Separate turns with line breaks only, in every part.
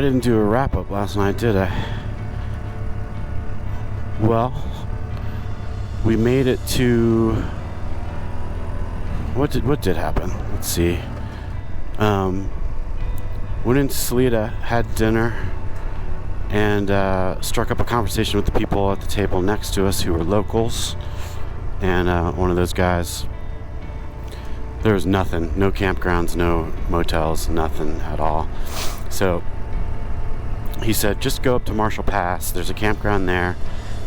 didn't do a wrap-up last night, did I? Well, we made it to... What did happen? Let's see. Went into Salida, had dinner, and struck up a conversation with the people at the table next to us who were locals. And one of those guys, there was nothing, no campgrounds, no motels, nothing at all. So he said, just go up to Marshall Pass. There's a campground there.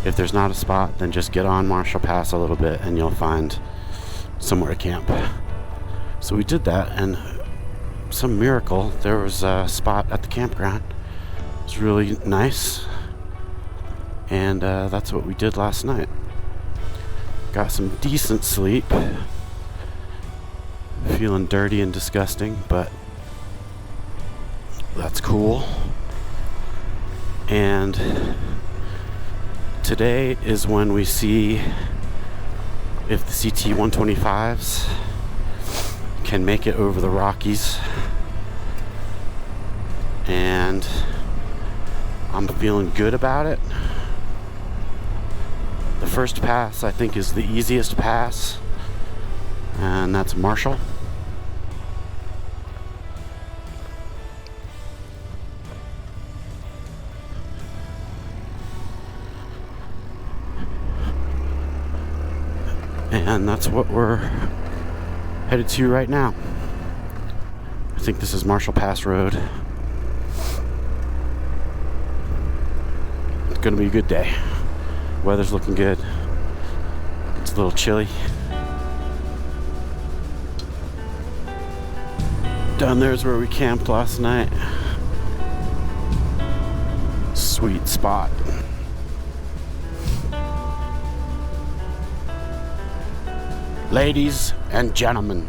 If there's not a spot, then just get on Marshall Pass a little bit and you'll find somewhere to camp. So we did that, and some miracle, there was a spot at the campground. It was really nice. And that's what we did last night. Got some decent sleep. Feeling dirty and disgusting, but that's cool. And today is when we see if the CT125s can make it over the Rockies. And I'm feeling good about it. The first pass, I think, is the easiest pass, and that's Marshall. And that's what we're headed to right now. I think this is Marshall Pass Road. It's gonna be a good day. Weather's looking good. It's a little chilly. Down there's where we camped last night. Sweet spot. Ladies and gentlemen.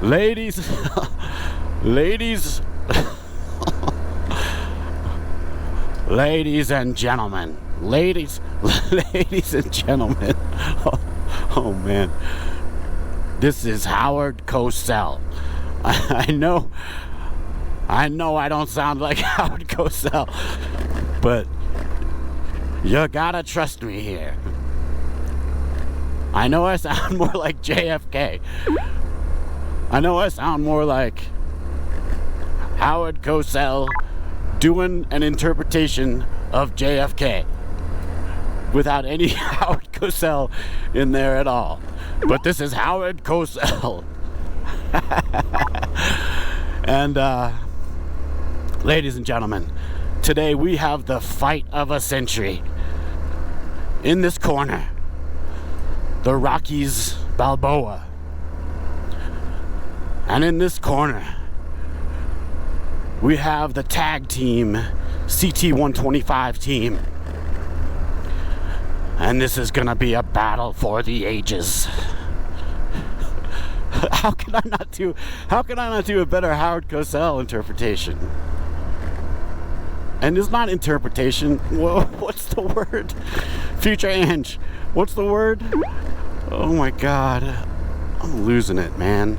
Ladies and gentlemen. Ladies and gentlemen. Oh man. This is Howard Cosell. I know I don't sound like Howard Cosell, but you gotta trust me here. I know I sound more like JFK. I know I sound more like Howard Cosell doing an interpretation of JFK without any Howard Cosell in there at all. But this is Howard Cosell. And ladies and gentlemen, today we have the fight of a century. In this corner, the Rockies Balboa. And in this corner, we have the tag team CT125 team. And this is gonna be a battle for the ages. How can I not do a better Howard Cosell interpretation? And it's not interpretation. Whoa, what's the word? Future Ange. What's the word? Oh my God. I'm losing it, man.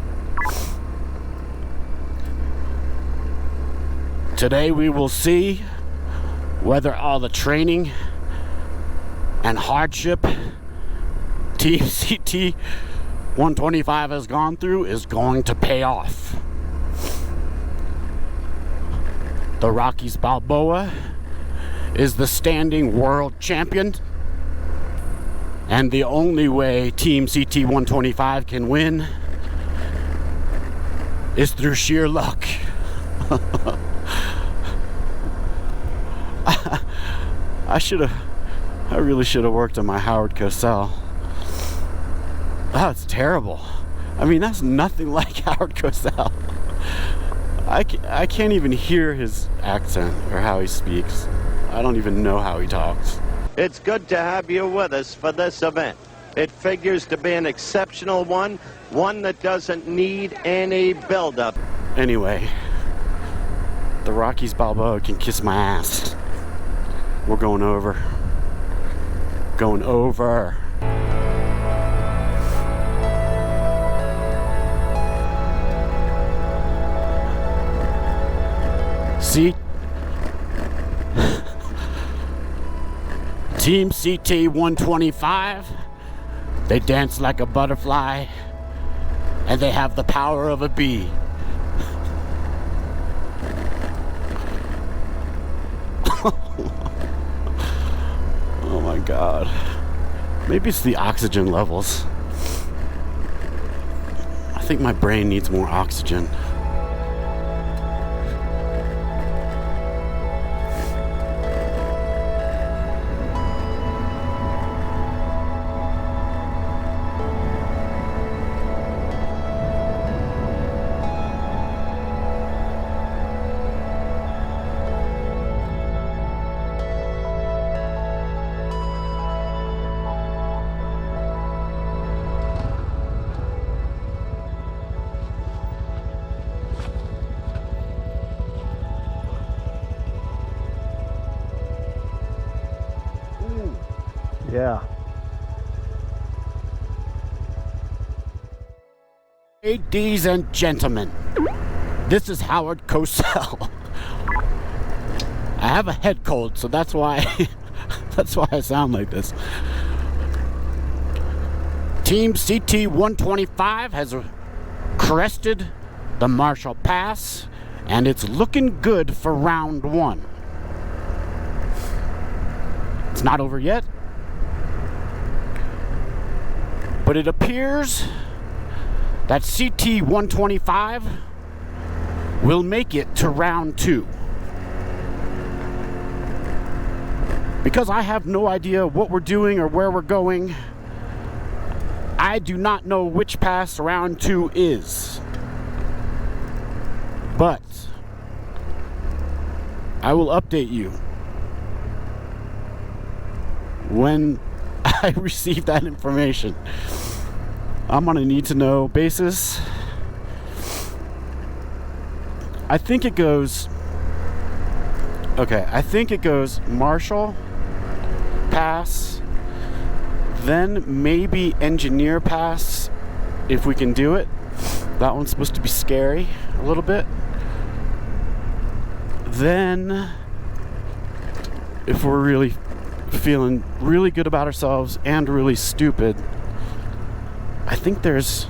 Today we will see whether all the training and hardship Team CT125 has gone through is going to pay off. The Rockies Balboa is the standing world champion, and the only way Team CT125 can win is through sheer luck. I really should have worked on my Howard Cosell. That's terrible. I mean, that's nothing like Howard Cosell. I can't even hear his accent or how he speaks. I don't even know how he talks.
It's good to have you with us for this event. It figures to be an exceptional one that doesn't need any build-up.
Anyway, the Rockies Balboa can kiss my ass. We're going over. Going over. Team CT125, they dance like a butterfly, and they have the power of a bee. Oh my God. Maybe it's the oxygen levels. I think my brain needs more oxygen.
Yeah.
Ladies and gentlemen, this is Howard Cosell. I have a head cold, so that's why I sound like this. Team CT125 has crested the Marshall Pass, and it's looking good for round one. It's not over yet, but it appears that CT125 will make it to round two. Because I have no idea what we're doing or where we're going, I do not know which pass round two is. But I will update you when I receive that information. I'm on a need-to-know basis. I think it goes Marshall Pass, then maybe Engineer Pass if we can do it. That one's supposed to be scary a little bit. Then, if we're really feeling really good about ourselves and really stupid, I think there's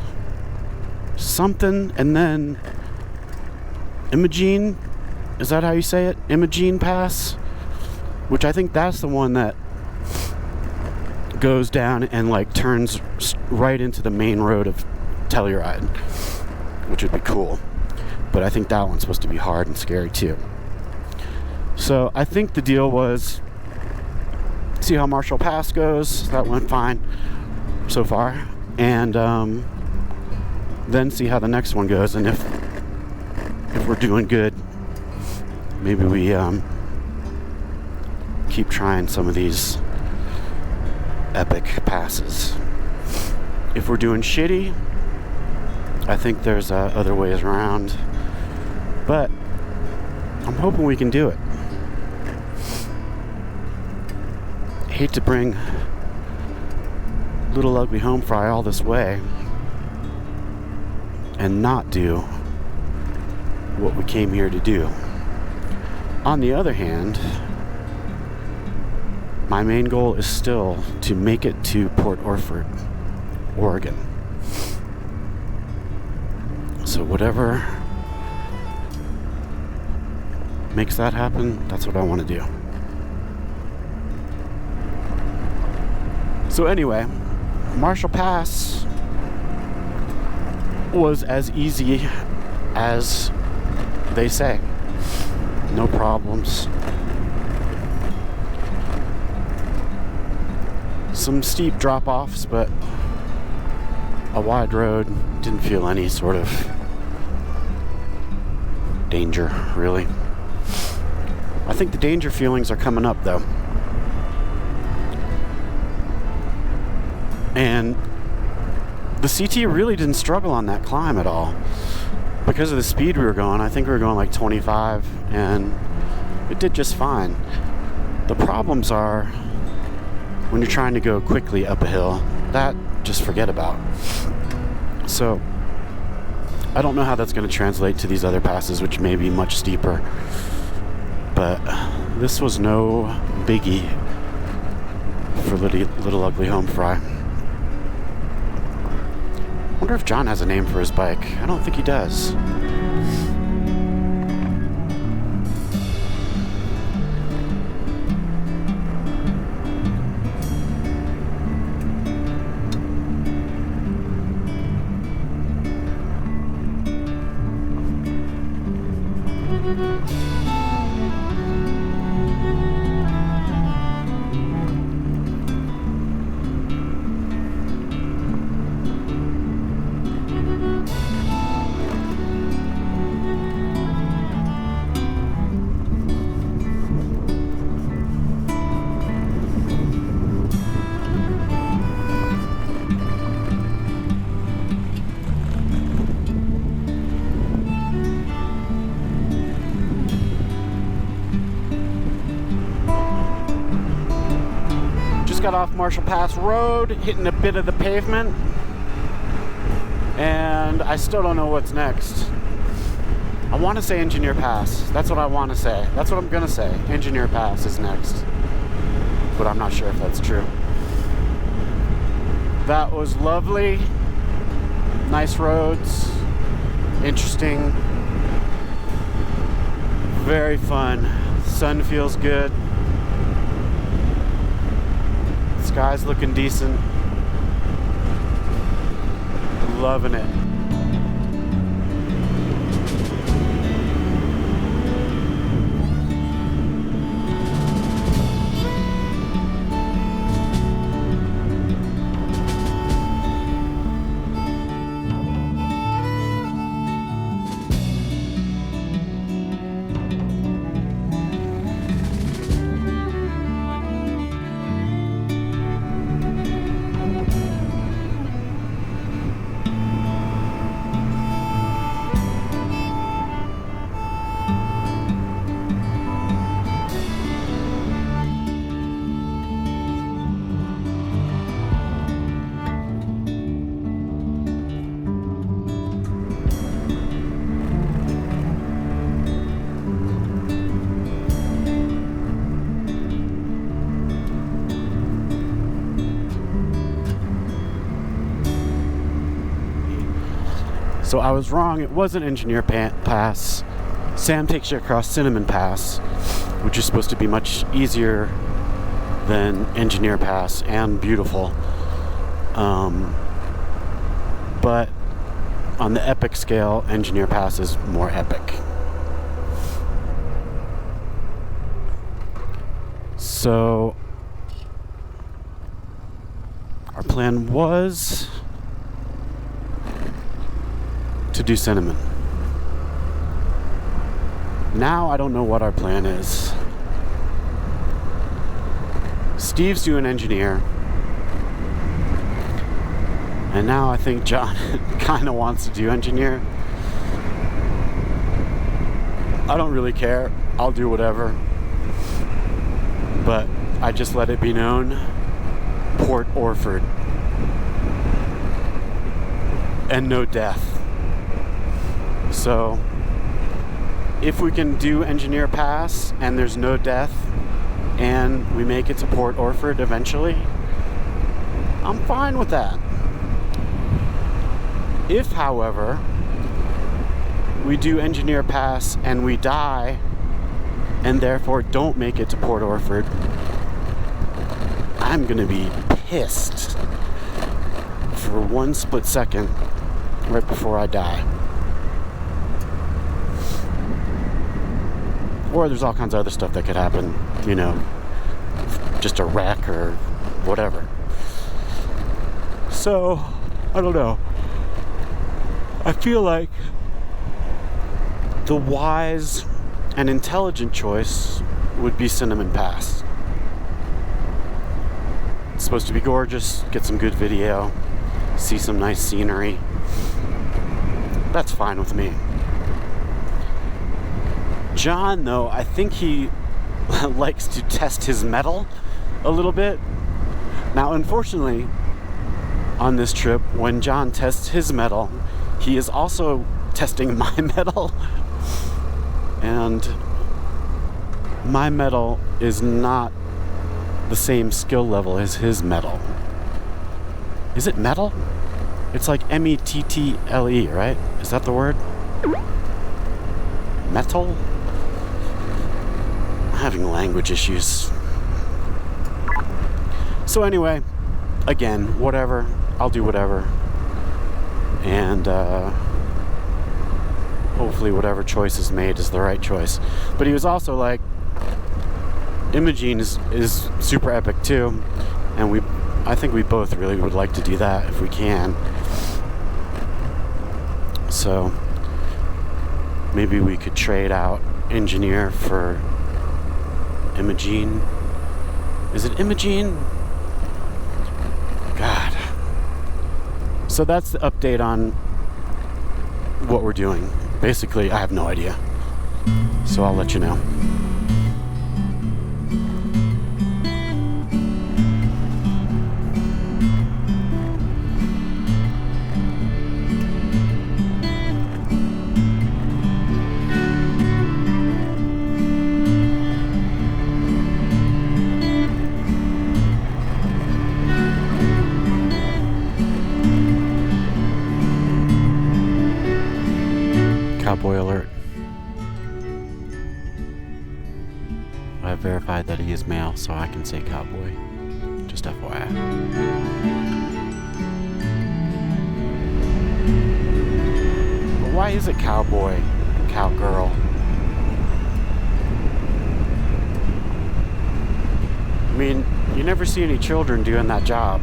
something, and then Imogene, is that how you say it? Imogene Pass, which I think that's the one that goes down and like turns right into the main road of Telluride, which would be cool. But I think that one's supposed to be hard and scary too. So I think the deal was see how Marshall Pass goes. That went fine so far. And then see how the next one goes. And if we're doing good, maybe we keep trying some of these epic passes. If we're doing shitty, I think there's other ways around. But I'm hoping we can do it. Hate to bring Little Ugly Home Fry all this way and not do what we came here to do. On the other hand, my main goal is still to make it to Port Orford, Oregon. So whatever makes that happen, that's what I want to do. So anyway, Marshall Pass was as easy as they say. No problems. Some steep drop-offs, but a wide road. Didn't feel any sort of danger, really. I think the danger feelings are coming up, though. And the CT really didn't struggle on that climb at all. Because of the speed we were going, I think we were going like 25, and it did just fine. The problems are when you're trying to go quickly up a hill, that just forget about. So I don't know how that's going to translate to these other passes, which may be much steeper. But this was no biggie. for Little Ugly Home Fry. Wonder if John has a name for his bike. I don't think he does. Got off Marshall Pass Road, hitting a bit of the pavement, and I still don't know what's next. I want to say Engineer Pass. That's what I want to say. That's what I'm gonna say. Engineer Pass is next, but I'm not sure if that's true. That was lovely. Nice roads, interesting, very fun. Sun feels good. Sky's looking decent. Loving it. So I was wrong, it wasn't Engineer Pass. Sam takes you across Cinnamon Pass, which is supposed to be much easier than Engineer Pass and beautiful. But on the epic scale, Engineer Pass is more epic. So our plan was to do Cinnamon. Now I don't know what our plan is. Steve's doing Engineer, and now I think John kind of wants to do Engineer. I don't really care. I'll do whatever. But I just let it be known, Port Orford. And no death. So, if we can do Engineer Pass and there's no death and we make it to Port Orford eventually, I'm fine with that. If, however, we do Engineer Pass and we die and therefore don't make it to Port Orford, I'm gonna be pissed for one split second right before I die. Or there's all kinds of other stuff that could happen, you know, just a wreck or whatever. So, I don't know. I feel like the wise and intelligent choice would be Cinnamon Pass. It's supposed to be gorgeous, get some good video, see some nice scenery. That's fine with me. John, though, I think he likes to test his mettle a little bit. Now, unfortunately, on this trip, when John tests his mettle, he is also testing my mettle. And my mettle is not the same skill level as his metal. Is it metal? It's like METTLE, right? Is that the word? Metal? I'm having language issues. So anyway, again, whatever. I'll do whatever. And hopefully whatever choice is made is the right choice. But he was also like, imaging is super epic too. And I think we both really would like to do that if we can. So maybe we could trade out engineer for imaging. Is it imaging? God. So that's the update on what we're doing. Basically, I have no idea. So I'll let you know. Cowboy alert. I have verified that he is male, so I can say cowboy. Just FYI. But why is it cowboy, cowgirl? I mean, you never see any children doing that job.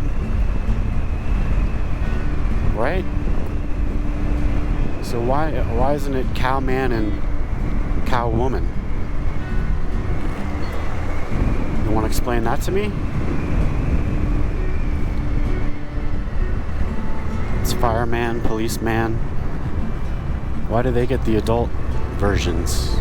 Right? So why isn't it cowman and cowwoman? You want to explain that to me? It's fireman, policeman. Why do they get the adult versions?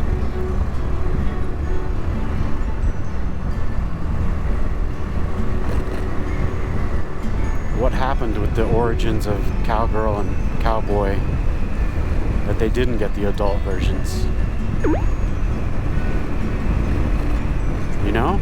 What happened with the origins of cowgirl and cowboy that they didn't get the adult versions? You know?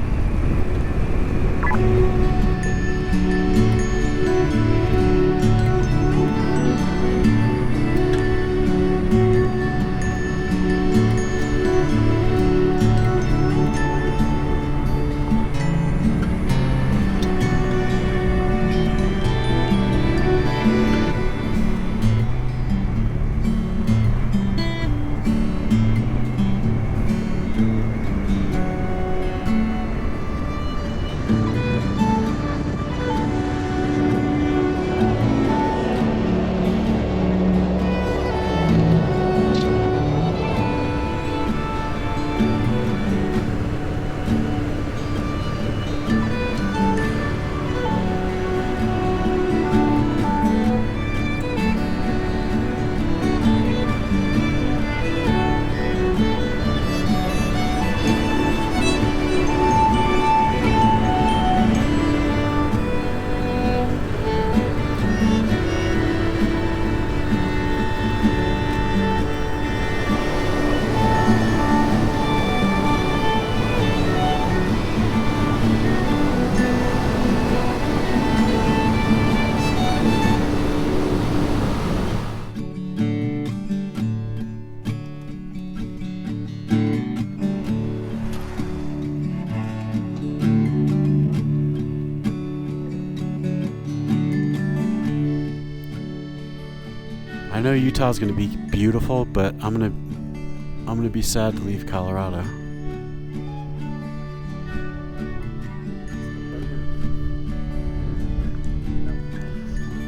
I know Utah's gonna be beautiful, but I'm gonna be sad to leave Colorado.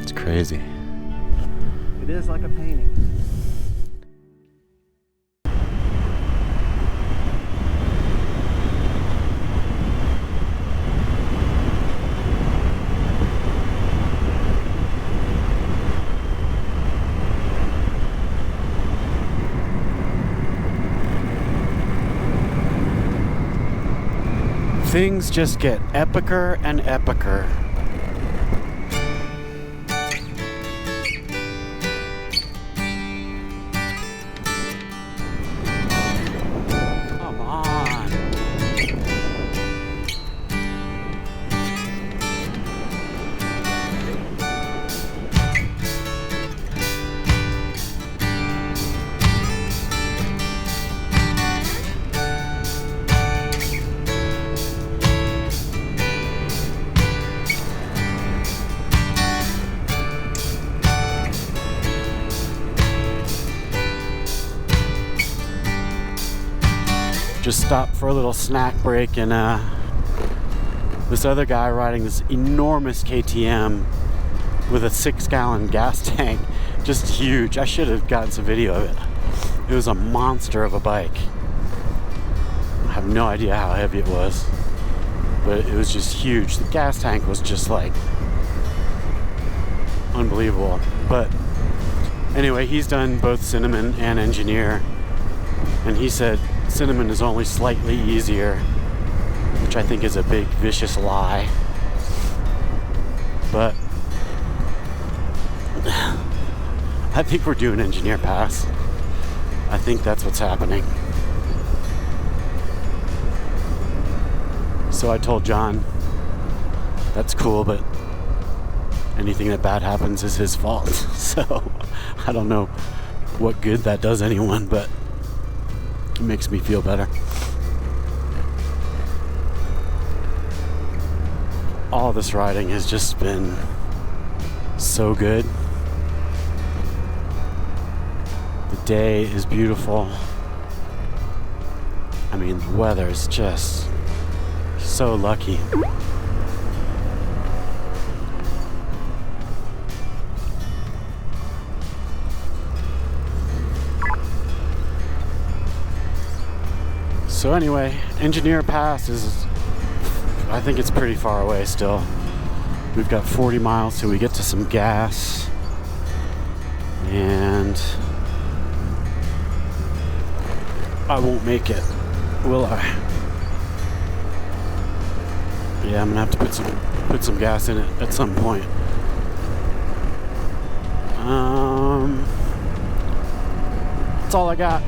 It's crazy.
It is like a painting.
Things just get epicer and epicer. Come on. just stopped for a little snack break, and this other guy riding this enormous KTM with a 6-gallon gas tank, just huge. I should have gotten some video of it. It was a monster of a bike. I have no idea how heavy it was, but it was just huge. The gas tank was just like unbelievable. But anyway, he's done both Cinnamon and Engineer, and he said Cinnamon is only slightly easier, which I think is a big vicious lie. But I think we're doing Engineer Pass. I think that's what's happening. So I told John, that's cool, but anything that bad happens is his fault. So I don't know what good that does anyone, but it makes me feel better. All this riding has just been so good. The day is beautiful. I mean, the weather is just so lucky. So anyway, Engineer Pass is, I think it's pretty far away still. We've got 40 miles till we get to some gas. And I won't make it, will I? Yeah, I'm gonna have to put some gas in it at some point. That's all I got.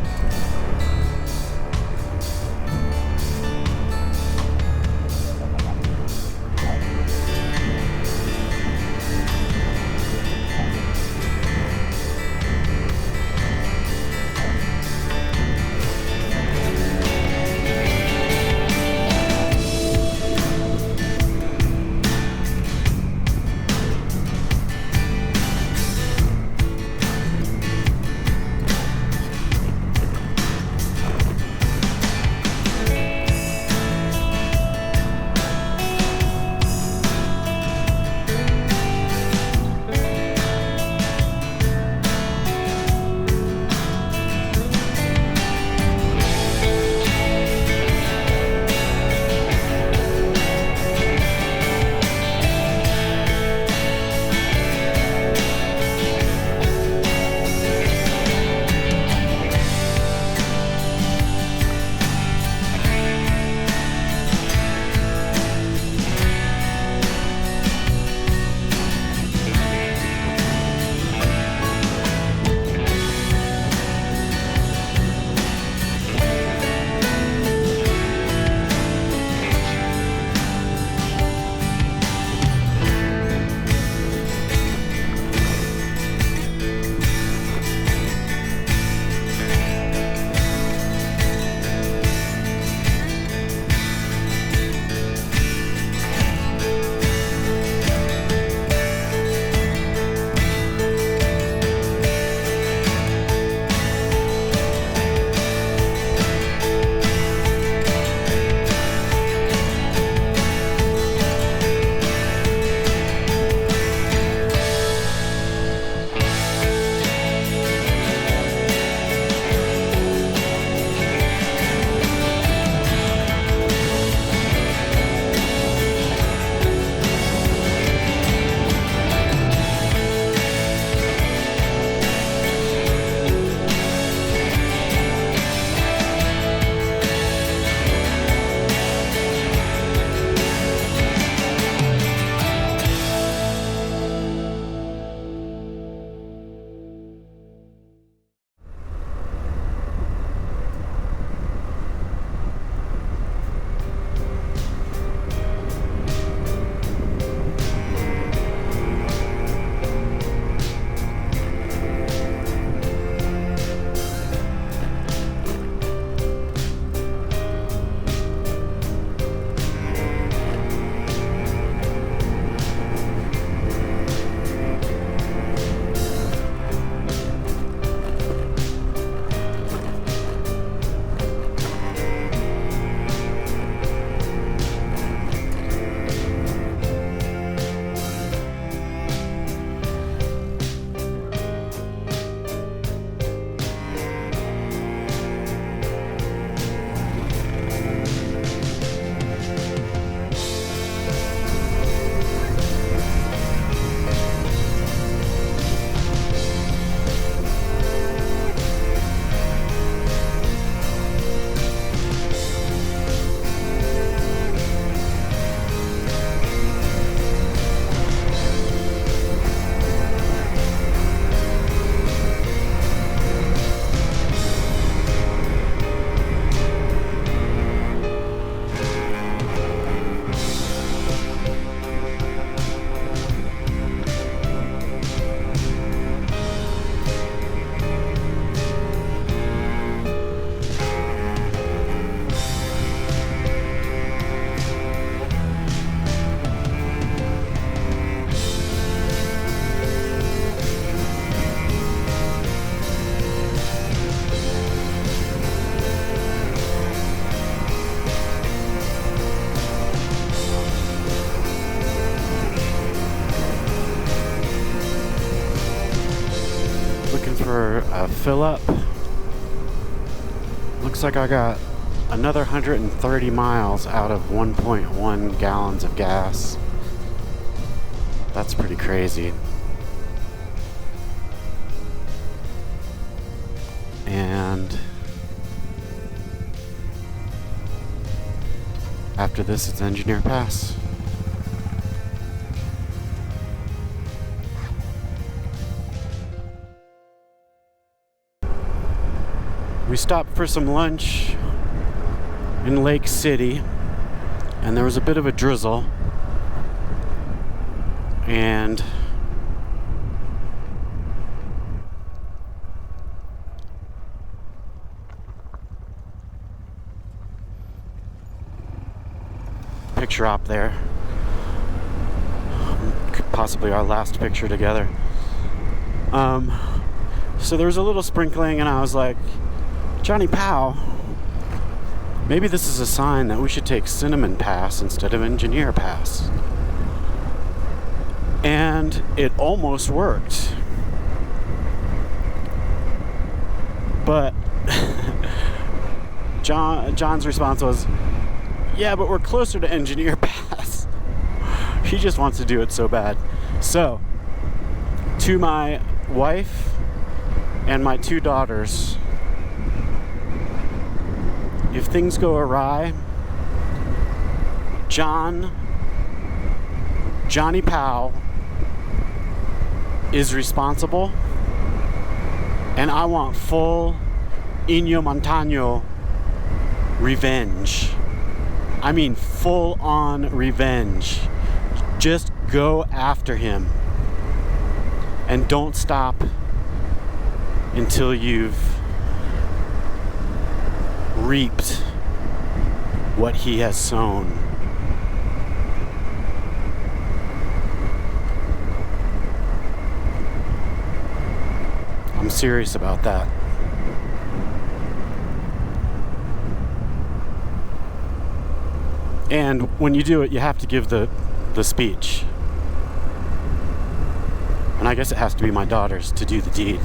for a fill up. Looks like I got another 130 miles out of 1.1 gallons of gas. That's pretty crazy. And after this, it's Engineer Pass. We stopped for some lunch in Lake City, and there was a bit of a drizzle, and picture op there, possibly our last picture together. So there was a little sprinkling, and I was like, Johnny Powell, maybe this is a sign that we should take Cinnamon Pass instead of Engineer Pass. And it almost worked. But John's response was, yeah, but we're closer to Engineer Pass. He just wants to do it so bad. So, to my wife and my 2 daughters, if things go awry, Johnny Powell is responsible, and I want full Inyo Montano revenge. I mean full on revenge. Just go after him and don't stop until you've reaped what he has sown. I'm serious about that. And when you do it, you have to give the speech. And I guess it has to be my daughters to do the deed.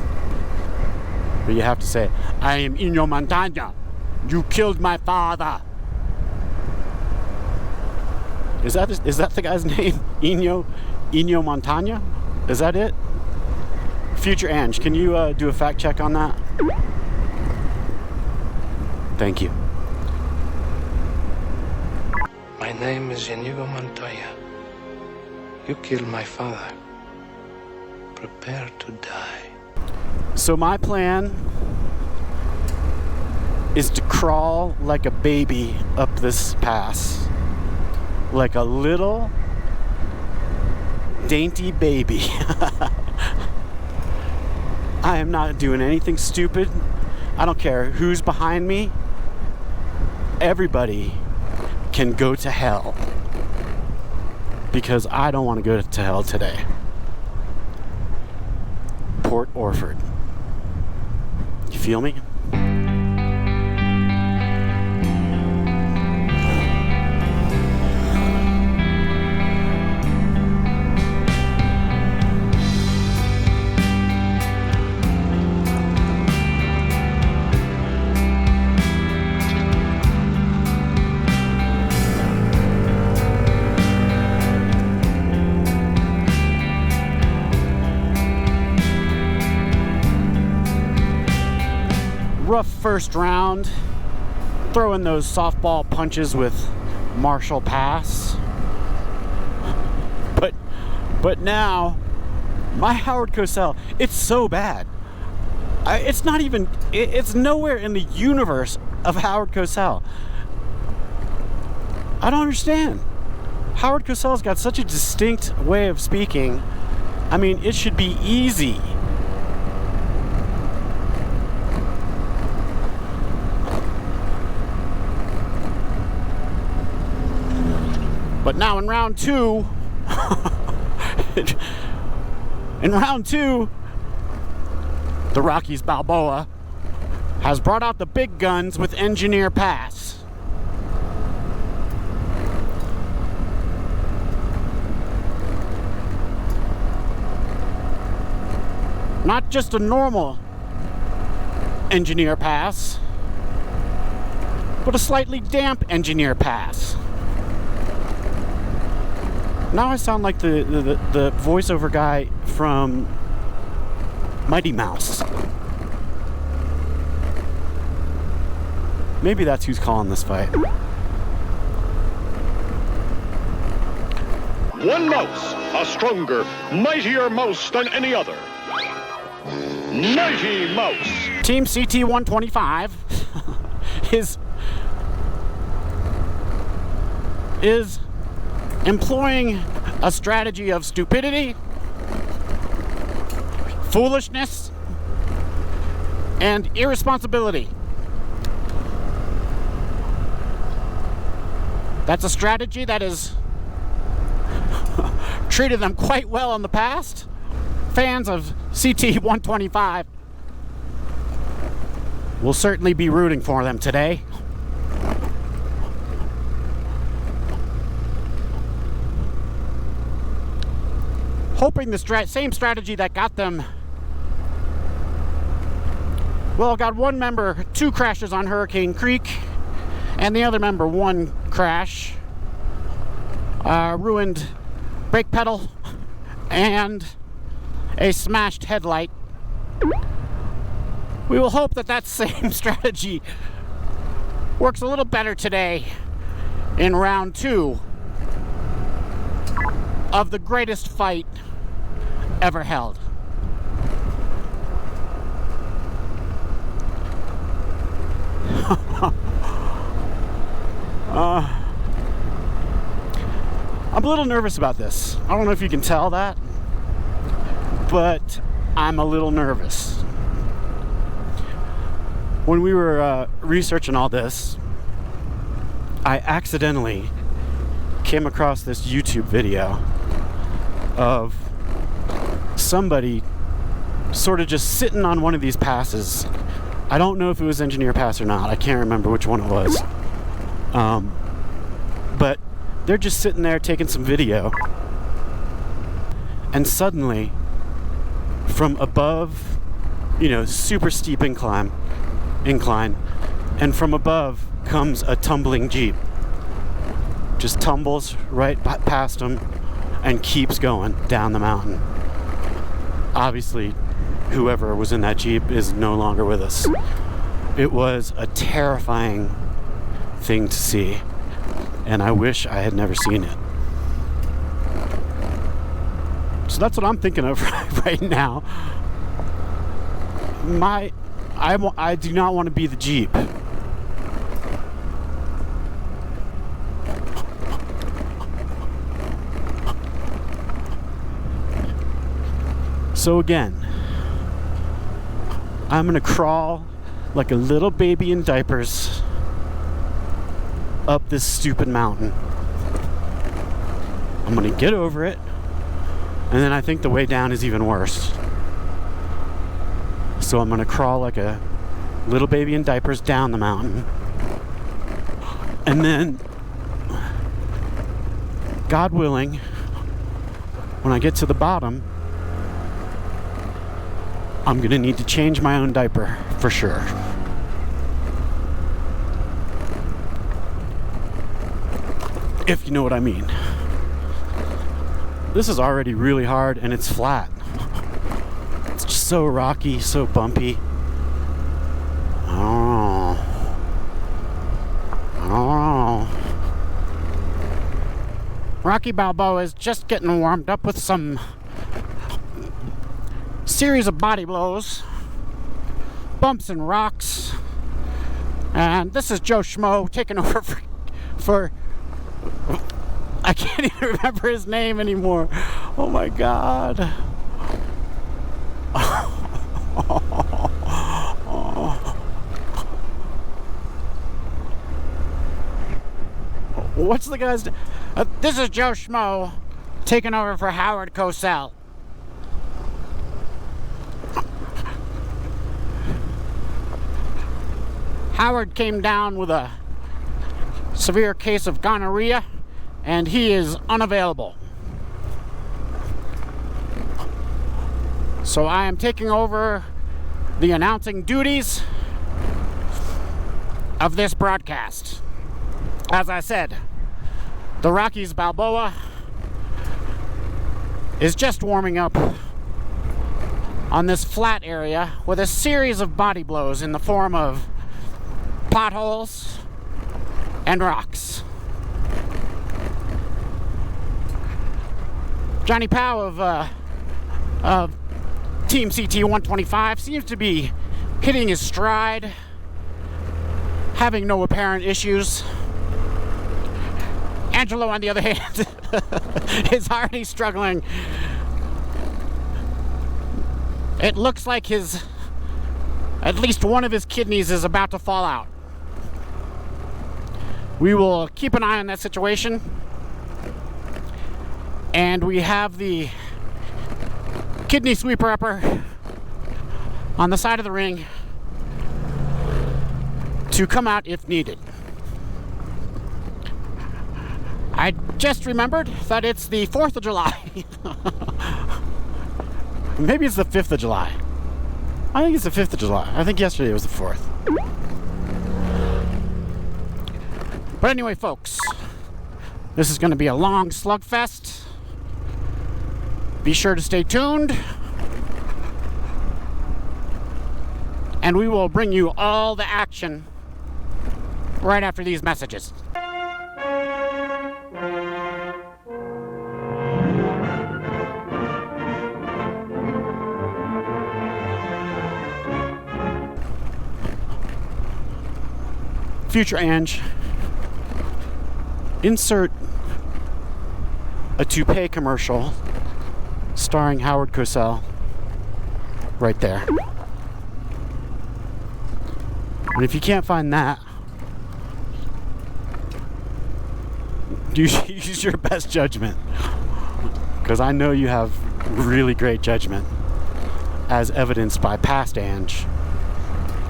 But you have to say, I am Inyo Montano. You killed my father. Is that the guy's name? Inyo Montano? Is that it? Future Ange, can you do a fact check on that? Thank you.
My name is Inigo Montoya. You killed my father. Prepare to die.
So my plan is to crawl like a baby up this pass. Like a little dainty baby. I am not doing anything stupid. I don't care who's behind me. Everybody can go to hell. Because I don't want to go to hell today. Port Orford. You feel me? Rough first round, throwing those softball punches with Marshall Pass. But now, my Howard Cosell, it's so bad. It's not even, it's nowhere in the universe of Howard Cosell. I don't understand. Howard Cosell's got such a distinct way of speaking. I mean, it should be easy. But now in round 2, the Rockies Balboa has brought out the big guns with Engineer Pass. Not just a normal engineer pass, but a slightly damp engineer pass. Now I sound like the voiceover guy from Mighty Mouse. Maybe that's who's calling this fight.
One mouse, a stronger, mightier mouse than any other. Mighty Mouse.
Team CT125 is employing a strategy of stupidity, foolishness, and irresponsibility. That's a strategy that has treated them quite well in the past. Fans of CT125 will certainly be rooting for them today. Hoping the same strategy that got them, well, got one member 2 crashes on Hurricane Creek, and the other member 1 crash, ruined brake pedal and a smashed headlight. We will hope that that same strategy works a little better today in round 2 of the greatest fight ever held. I'm a little nervous about this. I don't know if you can tell that, but I'm a little nervous. When we were researching all this, I accidentally came across this YouTube video of somebody sort of just sitting on one of these passes. I don't know if it was engineer pass or not. I can't remember which one it was. But they're just sitting there taking some video, and suddenly from above, you know, super steep incline, and from above comes a tumbling Jeep. Just tumbles right past them and keeps going down the mountain. Obviously, whoever was in that Jeep is no longer with us. It was a terrifying thing to see, and I wish I had never seen it. So that's what I'm thinking of right now. I do not want to be the Jeep. So again, I'm gonna crawl like a little baby in diapers up this stupid mountain. I'm gonna get over it, and then I think the way down is even worse. So I'm gonna crawl like a little baby in diapers down the mountain, and then, God willing, when I get to the bottom, I'm gonna need to change my own diaper for sure. If you know what I mean. This is already really hard, and it's flat. It's just so rocky, so bumpy. I don't know. Rocky Balboa is just getting warmed up with some series of body blows, bumps and rocks, and this is Joe Schmo taking over for I can't even remember his name anymore. Oh my God. What's the guy's name? This is Joe Schmo taking over for Howard Cosell. Howard came down with a severe case of gonorrhea, and he is unavailable. So I am taking over the announcing duties of this broadcast. As I said, the Rockies Balboa is just warming up on this flat area with a series of body blows in the form of potholes and rocks. Johnny Powell of Team CT125 seems to be hitting his stride, having no apparent issues. Angelo, on the other hand, is already struggling. It looks like at least one of his kidneys is about to fall out. We will keep an eye on that situation. And we have the kidney sweeper upper on the side of the ring to come out if needed. I just remembered that it's the 4th of July. Maybe it's the 5th of July. I think it's the 5th of July. I think yesterday was the 4th. But anyway, folks, this is going to be a long slugfest. Be sure to stay tuned. And we will bring you all the action right after these messages. Future Ange, insert a toupee commercial starring Howard Cosell right there. And if you can't find that, use your best judgment, because I know you have really great judgment, as evidenced by past Ange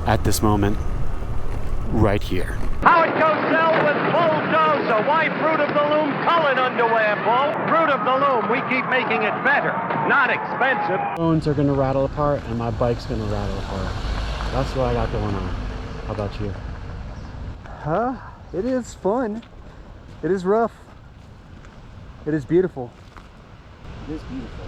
at this moment right here.
Howard Cosell with Bulldozer. Why Fruit of the Loom colored underwear, Bull? Fruit of the Loom. We keep making it better, not expensive.
Phones are gonna rattle apart and my bike's gonna rattle apart. That's what I got going on. How about you?
It is fun. It is rough. It is beautiful.
It is beautiful.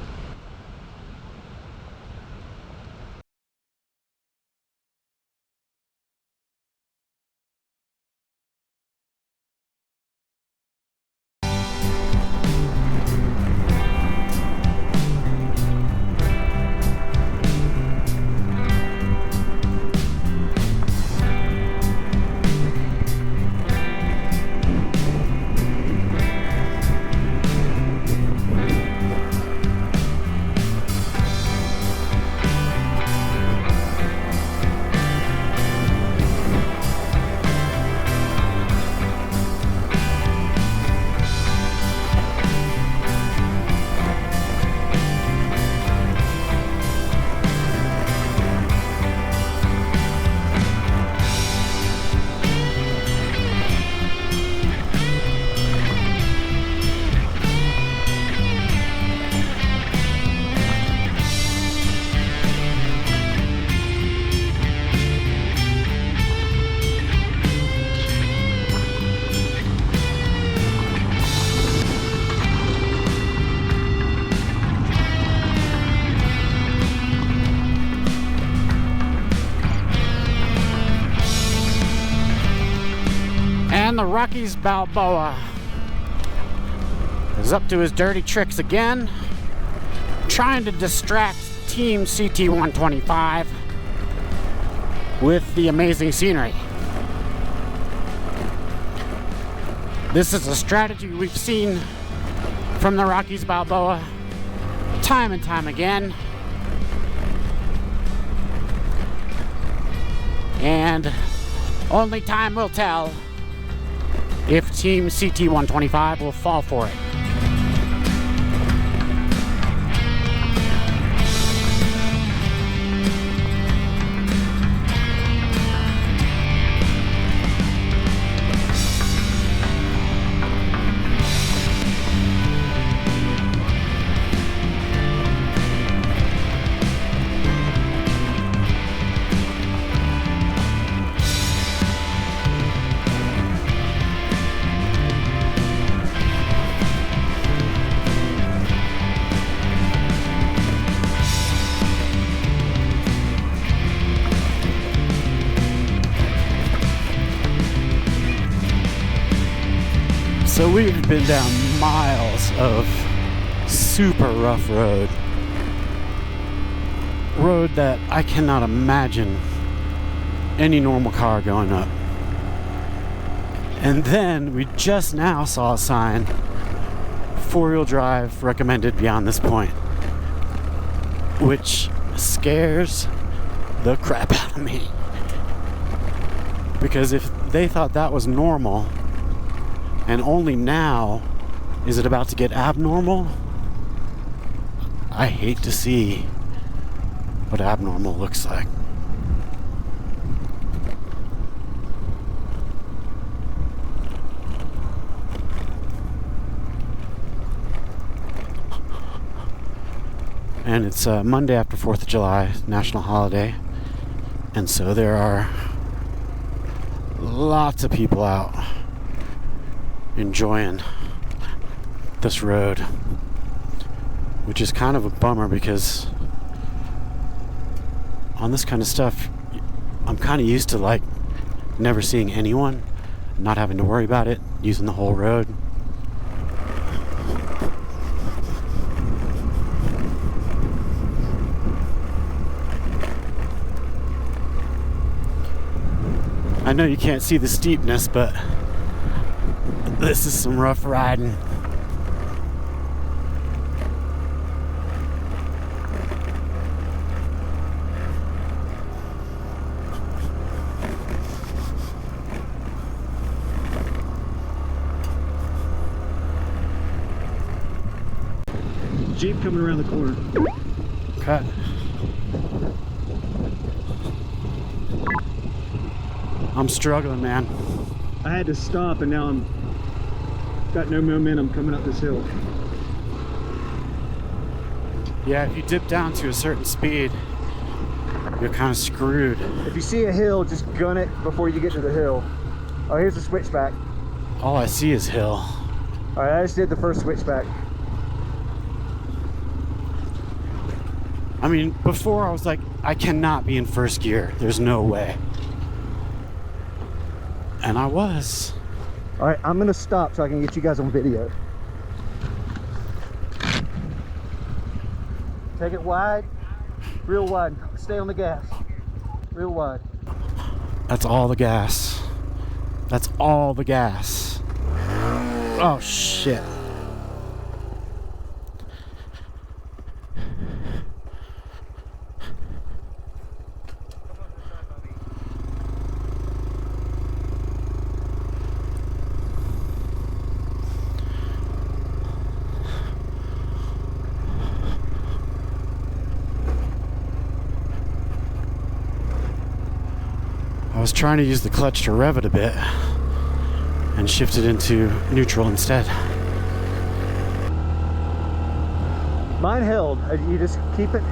And the Rockies Balboa is up to his dirty tricks again, trying to distract Team CT125 with the amazing scenery. This is a strategy we've seen from the Rockies Balboa time and time again. And only time will tell if Team CT125 will fall for it. we've been down miles of super rough road that I cannot imagine any normal car going up. And then we just now saw a sign, 4-wheel drive recommended beyond this point, which scares the crap out of me. Because if they thought that was normal, and only now is it about to get abnormal, I hate to see what abnormal looks like. And it's Monday after 4th of July, national holiday, and so there are lots of people out enjoying this road, which is kind of a bummer because on this kind of stuff I'm kind of used to like never seeing anyone, not having to worry about it, using the whole road. I know you can't see the steepness, but this is some rough riding.
Jeep coming around the corner.
Cut. I'm struggling, man.
I had to stop and now I'm got no momentum coming up this hill.
Yeah, if you dip down to a certain speed, you're kind of screwed.
If you see a hill, just gun it before you get to the hill. Oh, here's the switchback.
All I see is hill.
All right, I just did the first switchback.
I mean, before I was like, I cannot be in first gear. There's no way. And I was.
All right, I'm gonna stop so I can get you guys on video. Take it wide, real wide. Stay on the gas, real wide.
That's all the gas. That's all the gas. Oh, shit. I was trying to use the clutch to rev it a bit and shift it into neutral instead.
Mine held. You just keep it.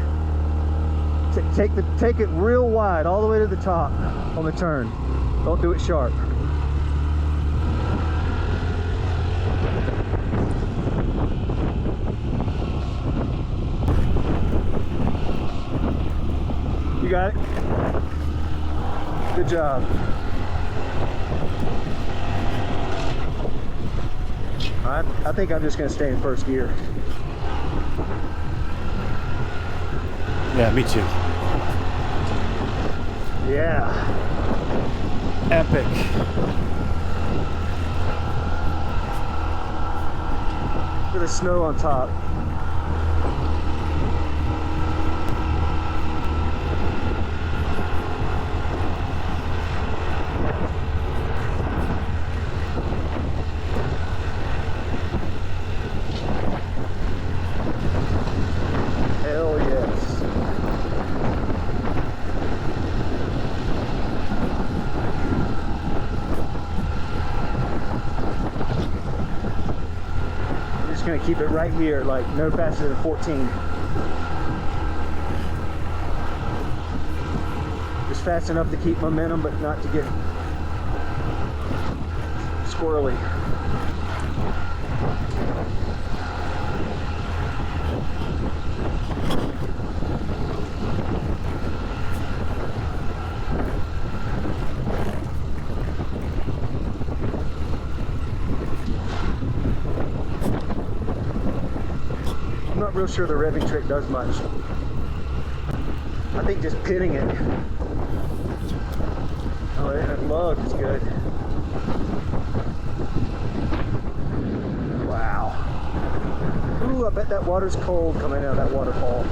Take it real wide all the way to the top on the turn. Don't do it sharp. You got it? Good job. I think I'm just going to stay in first gear.
Yeah, me too.
Yeah.
Epic.
Look at the snow on top. Hell yes. I'm just gonna keep it right here, like no faster than 14. Just fast enough to keep momentum, but not to get squirrely. not real sure the revving trick does much. I think just pinning it. Oh, that lug is good. Wow. Ooh, I bet that water's cold coming out of that waterfall.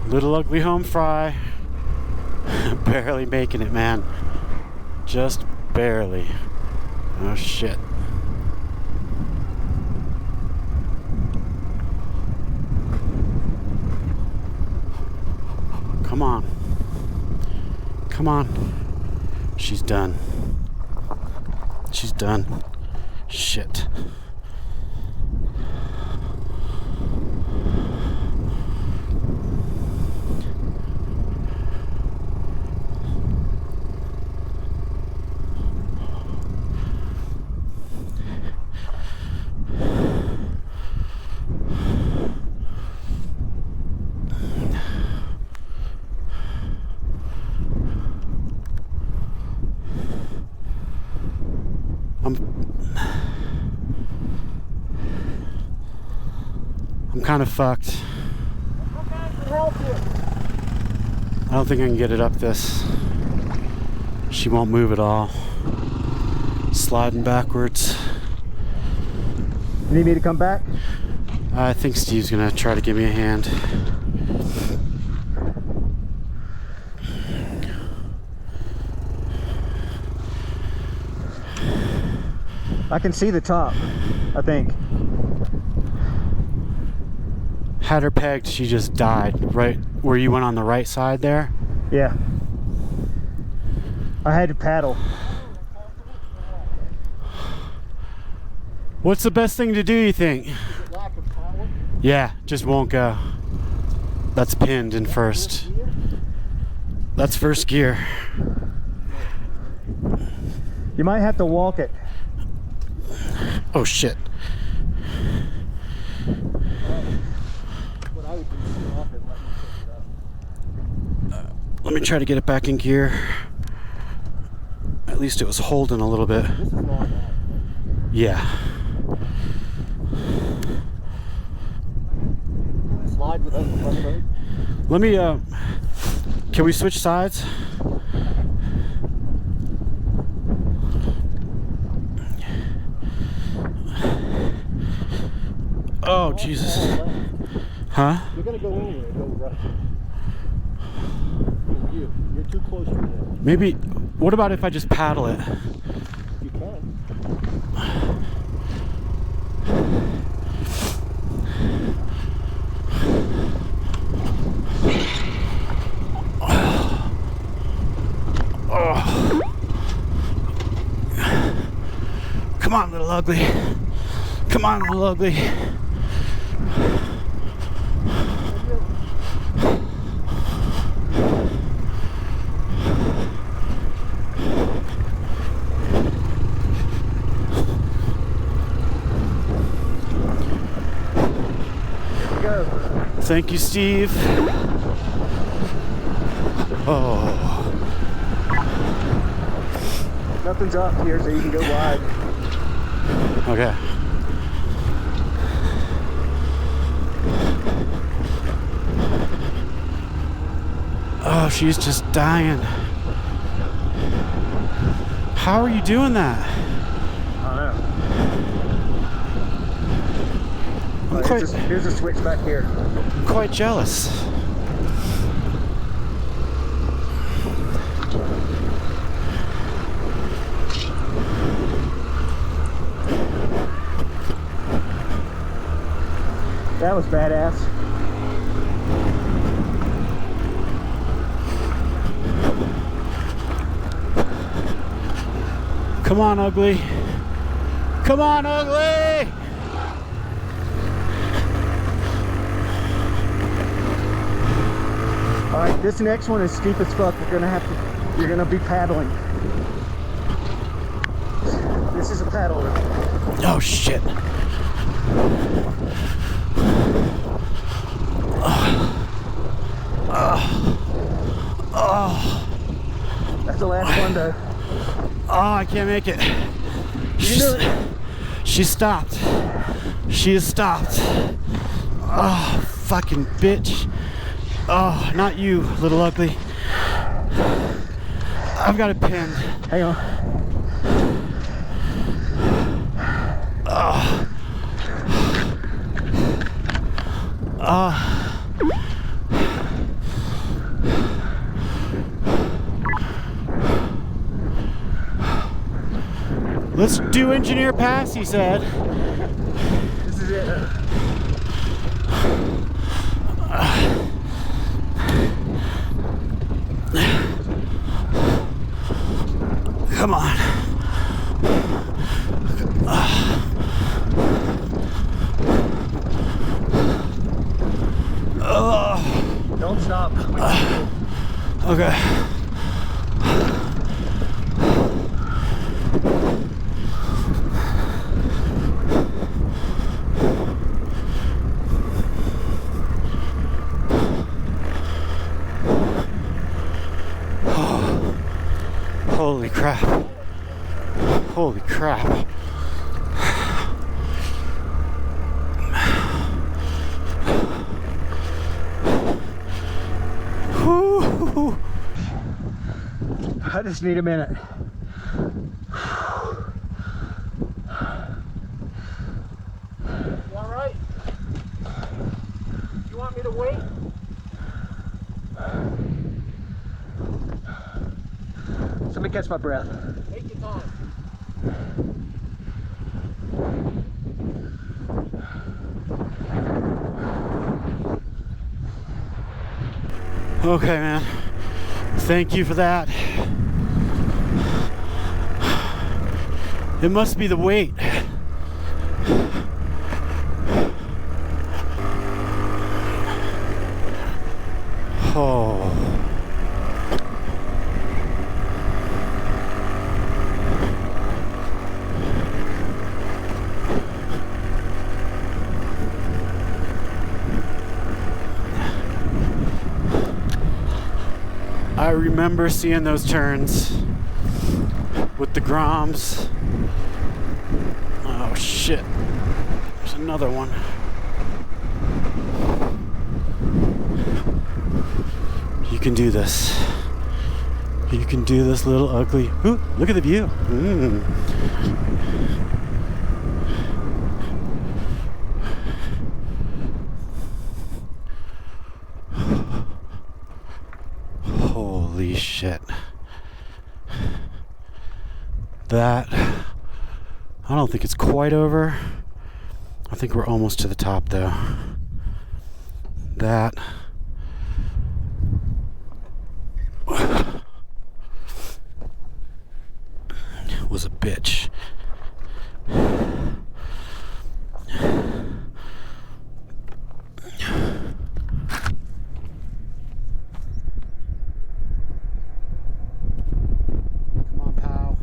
Little ugly home fry. Barely making it, man. Just barely. Oh shit. Come on. Come on. She's done. She's done. Shit. I'm kind of fucked. I don't think I can get it up this. She won't move at all. Sliding backwards.
You need me to come back?
I think Steve's gonna try to give me a hand.
I can see the top, I think.
Had her pegged, she just died. Right where you went on the right side there?
Yeah. I had to paddle.
What's the best thing to do, you think? Yeah, just won't go. That's pinned in first. That's first gear.
You might have to walk it.
Oh shit. Let me try to get it back in gear. At least it was holding a little bit.
This is not bad.
Yeah.
Slide without the front brake.
Let me, can we switch sides? Oh, Jesus. Huh?
You're gonna go anywhere, go right. You're too close to that.
Maybe, what about if I just paddle it?
You can.
Oh. Come on, little ugly. Come on, little ugly. Thank you, Steve. Oh.
Nothing's up here, so you can go wide.
Okay. Oh, she's just dying. How are you doing that?
I don't know. Here's a switch back here.
I'm quite jealous.
That was badass.
Come on, ugly. Come on, ugly!
All right, this next one is steep as fuck. You're gonna be paddling. This is a paddle.
Oh shit.
That's the last one, though.
Oh, I can't make it.
You can do it.
She stopped. She has stopped. Oh, fucking bitch. Oh, not you, little ugly. I've got it pinned.
Hang on.
Let's do engineer pass, he said.
This is it.
Come on.
Don't stop.
Okay. Holy crap. Holy crap. Whew.
I just need a minute.
You all right? You want me to wait?
Let me catch my breath.
Take your time.
Okay, man. Thank you for that. It must be the weight. Oh. I remember seeing those turns with the Groms. Oh shit. There's another one. You can do this. You can do this, little ugly. Ooh, look at the view. Holy shit. That, I don't think it's quite over. I think we're almost to the top though. That was a bitch. Come on, pal.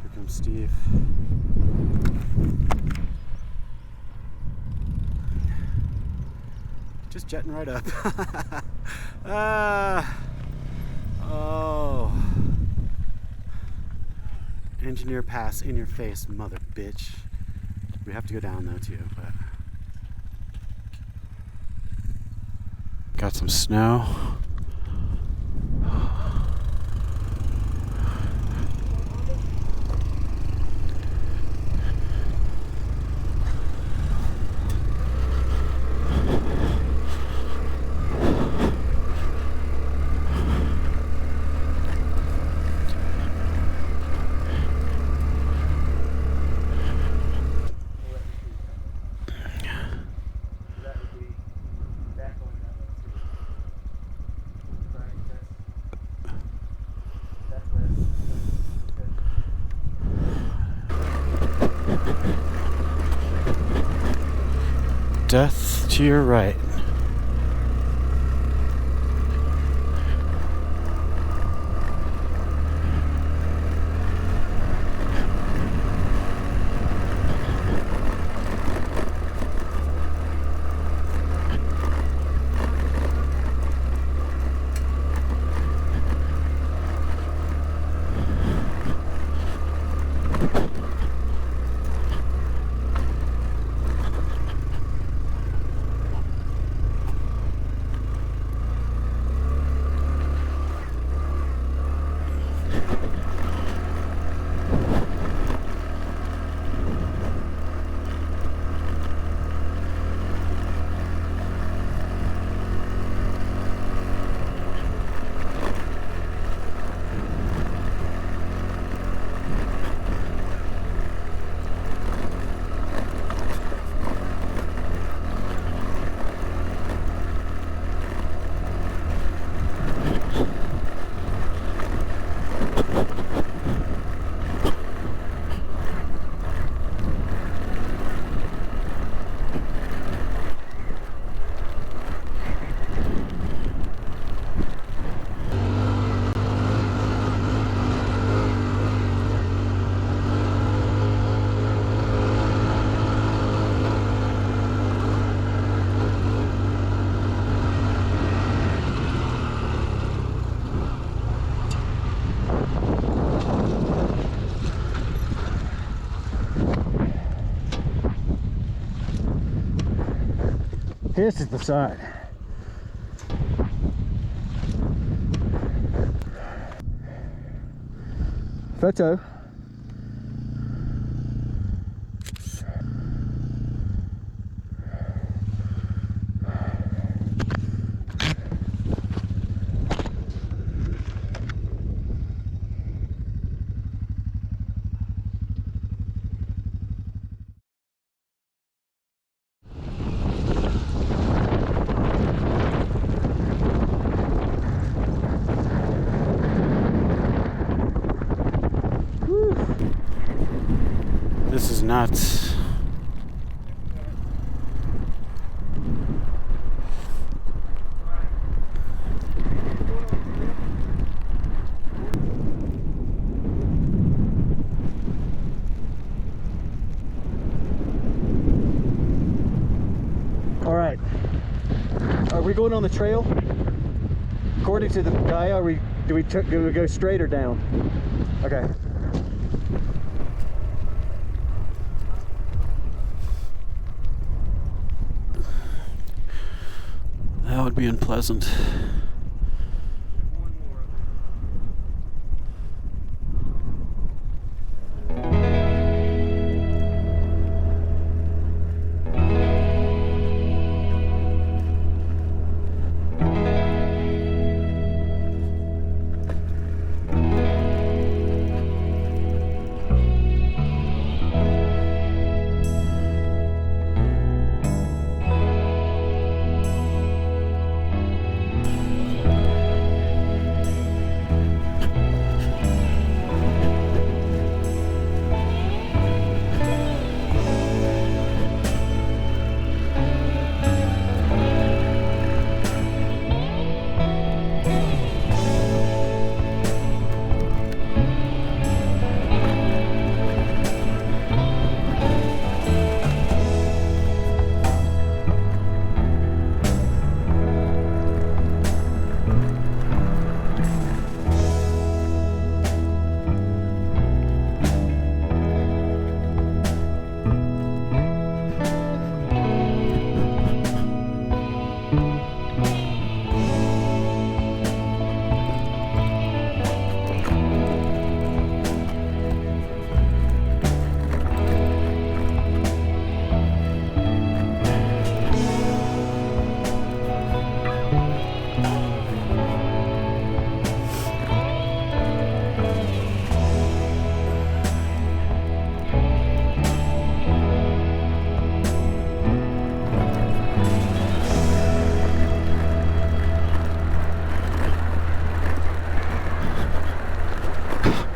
Here comes Steve. Just jetting right up. Oh. Engineer pass in your face, mother bitch. We have to go down though too, but got some snow. Death to your right.
This is the side. Photo.
This is nuts.
All right. Are we going on the trail? According to the guy, do we go straight or down? Okay.
That would be unpleasant.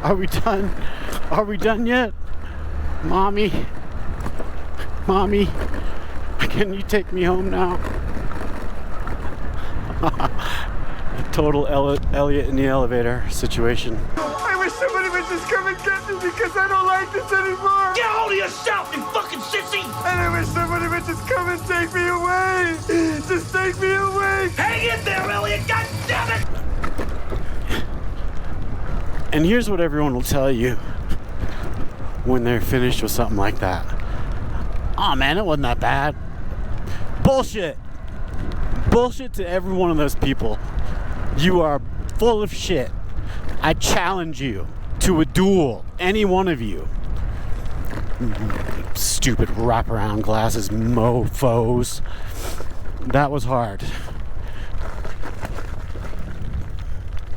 Are we done? Are we done yet? Mommy? Mommy? Can you take me home now? A total Elliot in the elevator situation.
I wish somebody would just come and get me because I don't like this anymore.
Get hold of yourself, you fucking sissy!
And I wish somebody would just come and take me away. Just take me away.
Hang in there, Elliot! God damn it!
And here's what everyone will tell you when they're finished with something like that. Oh man, it wasn't that bad. Bullshit. Bullshit to every one of those people. You are full of shit. I challenge you to a duel, any one of you. Stupid wraparound glasses mofos. That was hard.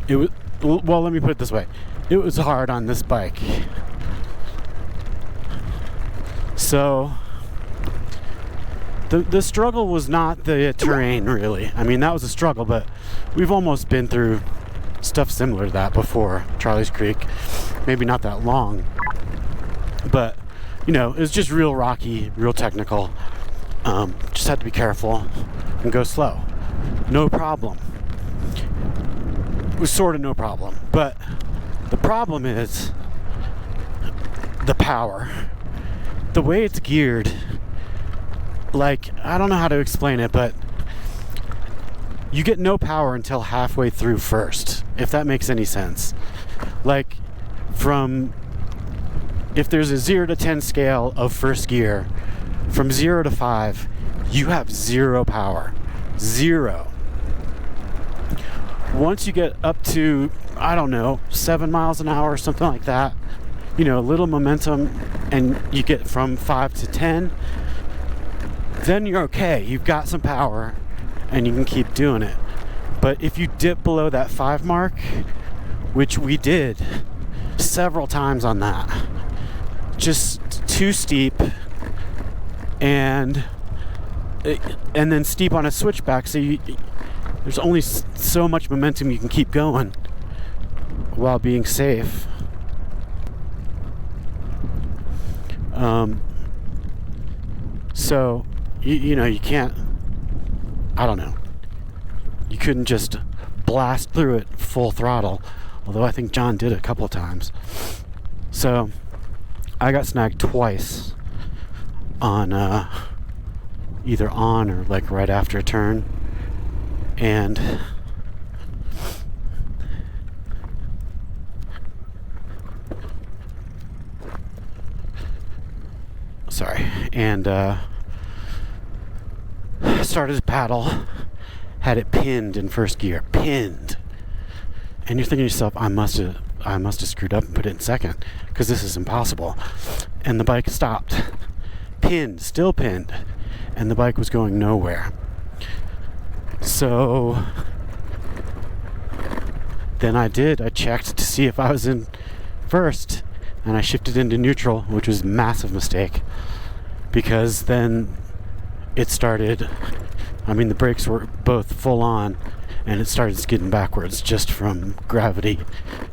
It was, well, let me put it this way. It was hard on this bike. So the struggle was not the terrain, really. I mean, that was a struggle, but we've almost been through stuff similar to that before. Charlie's Creek, maybe not that long, but you know, it was just real rocky, real technical. Just had to be careful and go slow. No problem. It was sort of no problem, but the problem is the power. The way it's geared, like, I don't know how to explain it, but you get no power until halfway through first, if that makes any sense. Like, if there's a 0 to 10 scale of first gear, from 0 to 5, you have 0 power. 0. Once you get up to, I don't know, 7 miles an hour or something like that, you know, a little momentum, and you get from 5 to 10, then you're okay. You've got some power and you can keep doing it. But if you dip below that 5 mark, which we did several times on that, just too steep, and then steep on a switchback, so there's only so much momentum you can keep going while being safe. So you know, you can't, I don't know, you couldn't just blast through it full throttle, although I think John did it a couple of times. So I got snagged twice on either on or like right after a turn, and started to paddle, had it pinned in first gear, pinned, and you're thinking to yourself, I must have screwed up and put it in second, because this is impossible. And the bike stopped, pinned, still pinned, and the bike was going nowhere. So then I checked to see if I was in first, and I shifted into neutral, which was a massive mistake, because then it started, I mean, the brakes were both full on, and it started skidding backwards just from gravity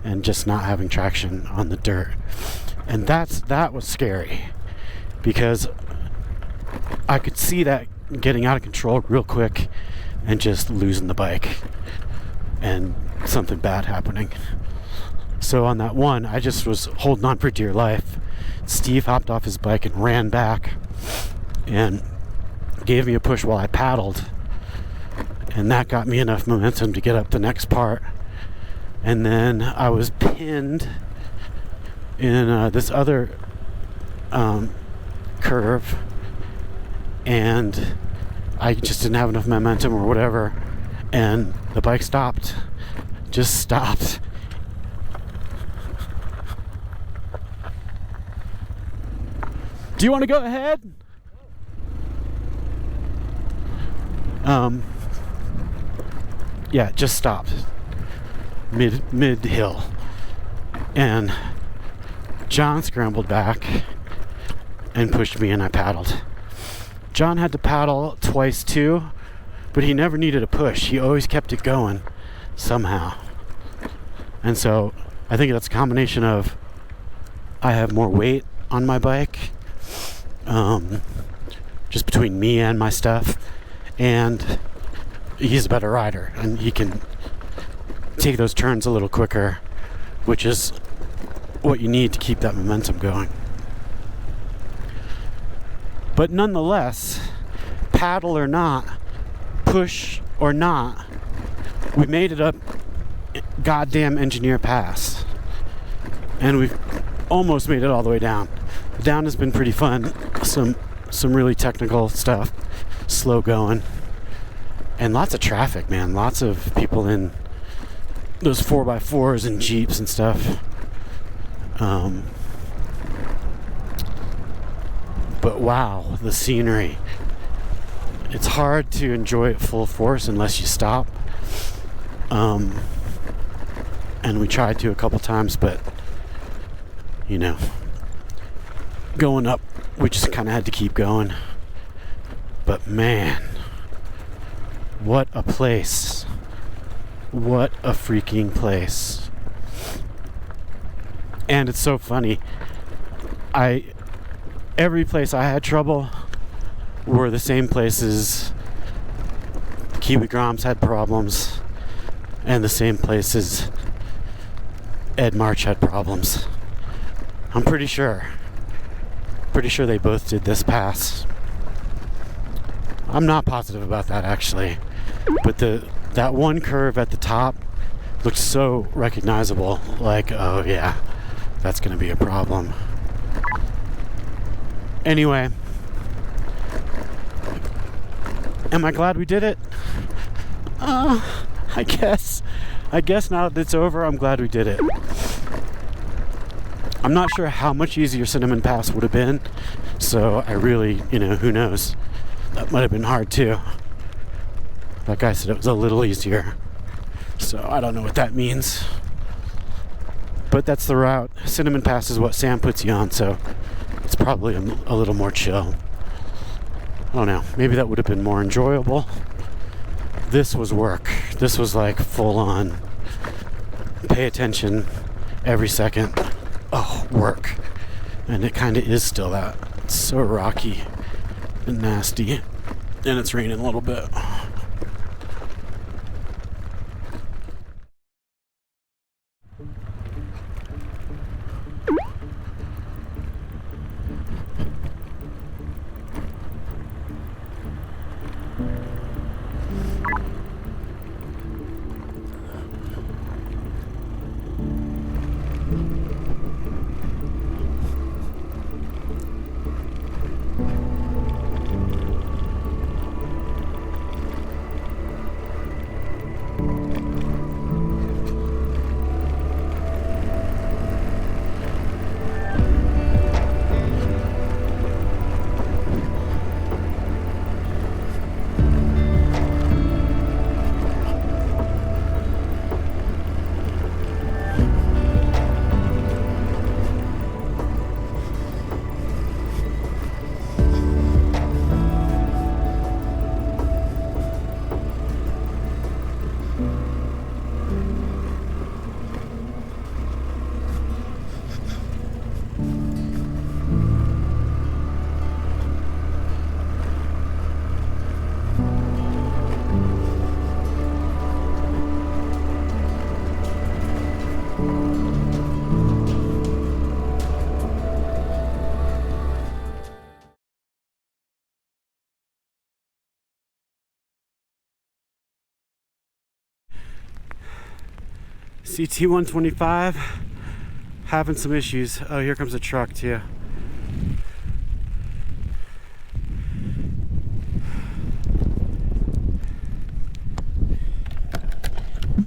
and just not having traction on the dirt. And that was scary, because I could see that getting out of control real quick and just losing the bike and something bad happening. So on that one, I just was holding on for dear life. Steve hopped off his bike and ran back and gave me a push while I paddled, and that got me enough momentum to get up the next part. And then I was pinned in this other curve, and I just didn't have enough momentum or whatever, and the bike stopped, just stopped. Do you want to go ahead? Yeah, it just stopped mid hill, and John scrambled back and pushed me, and I paddled. John had to paddle twice too, but he never needed a push. He always kept it going somehow. And so I think that's a combination of I have more weight on my bike, just between me and my stuff, and he's a better rider, and he can take those turns a little quicker, which is what you need to keep that momentum going. But nonetheless, paddle or not, push or not, we made it up goddamn Engineer Pass, and we've almost made it all the way down. The down has been pretty fun. Some really technical stuff, slow going, and lots of traffic, man. Lots of people in those 4x4s and Jeeps and stuff. But wow, the scenery. It's hard to enjoy it full force unless you stop. And we tried to a couple times, but you know, going up, we just kind of had to keep going. But man, what a place. What a freaking place. And it's so funny. Every place I had trouble were the same places Kiwi Groms had problems, and the same places Ed March had problems. I'm pretty sure they both did this pass. I'm not positive about that, actually, but that one curve at the top looked so recognizable, like, oh yeah, that's gonna be a problem. Anyway, am I glad we did it? I guess now that it's over, I'm glad we did it. I'm not sure how much easier Cinnamon Pass would have been, so I really, who knows? That might have been hard too. Like I said, it was a little easier, so I don't know what that means. But that's the route. Cinnamon Pass is what Sam puts you on, so it's probably a little more chill. I don't know. Maybe that would have been more enjoyable. This was work. This was like full on. Pay attention every second. Oh, work. And it kind of is still that. It's so rocky and nasty. And it's raining a little bit. CT125 having some issues. Oh, here comes a truck too.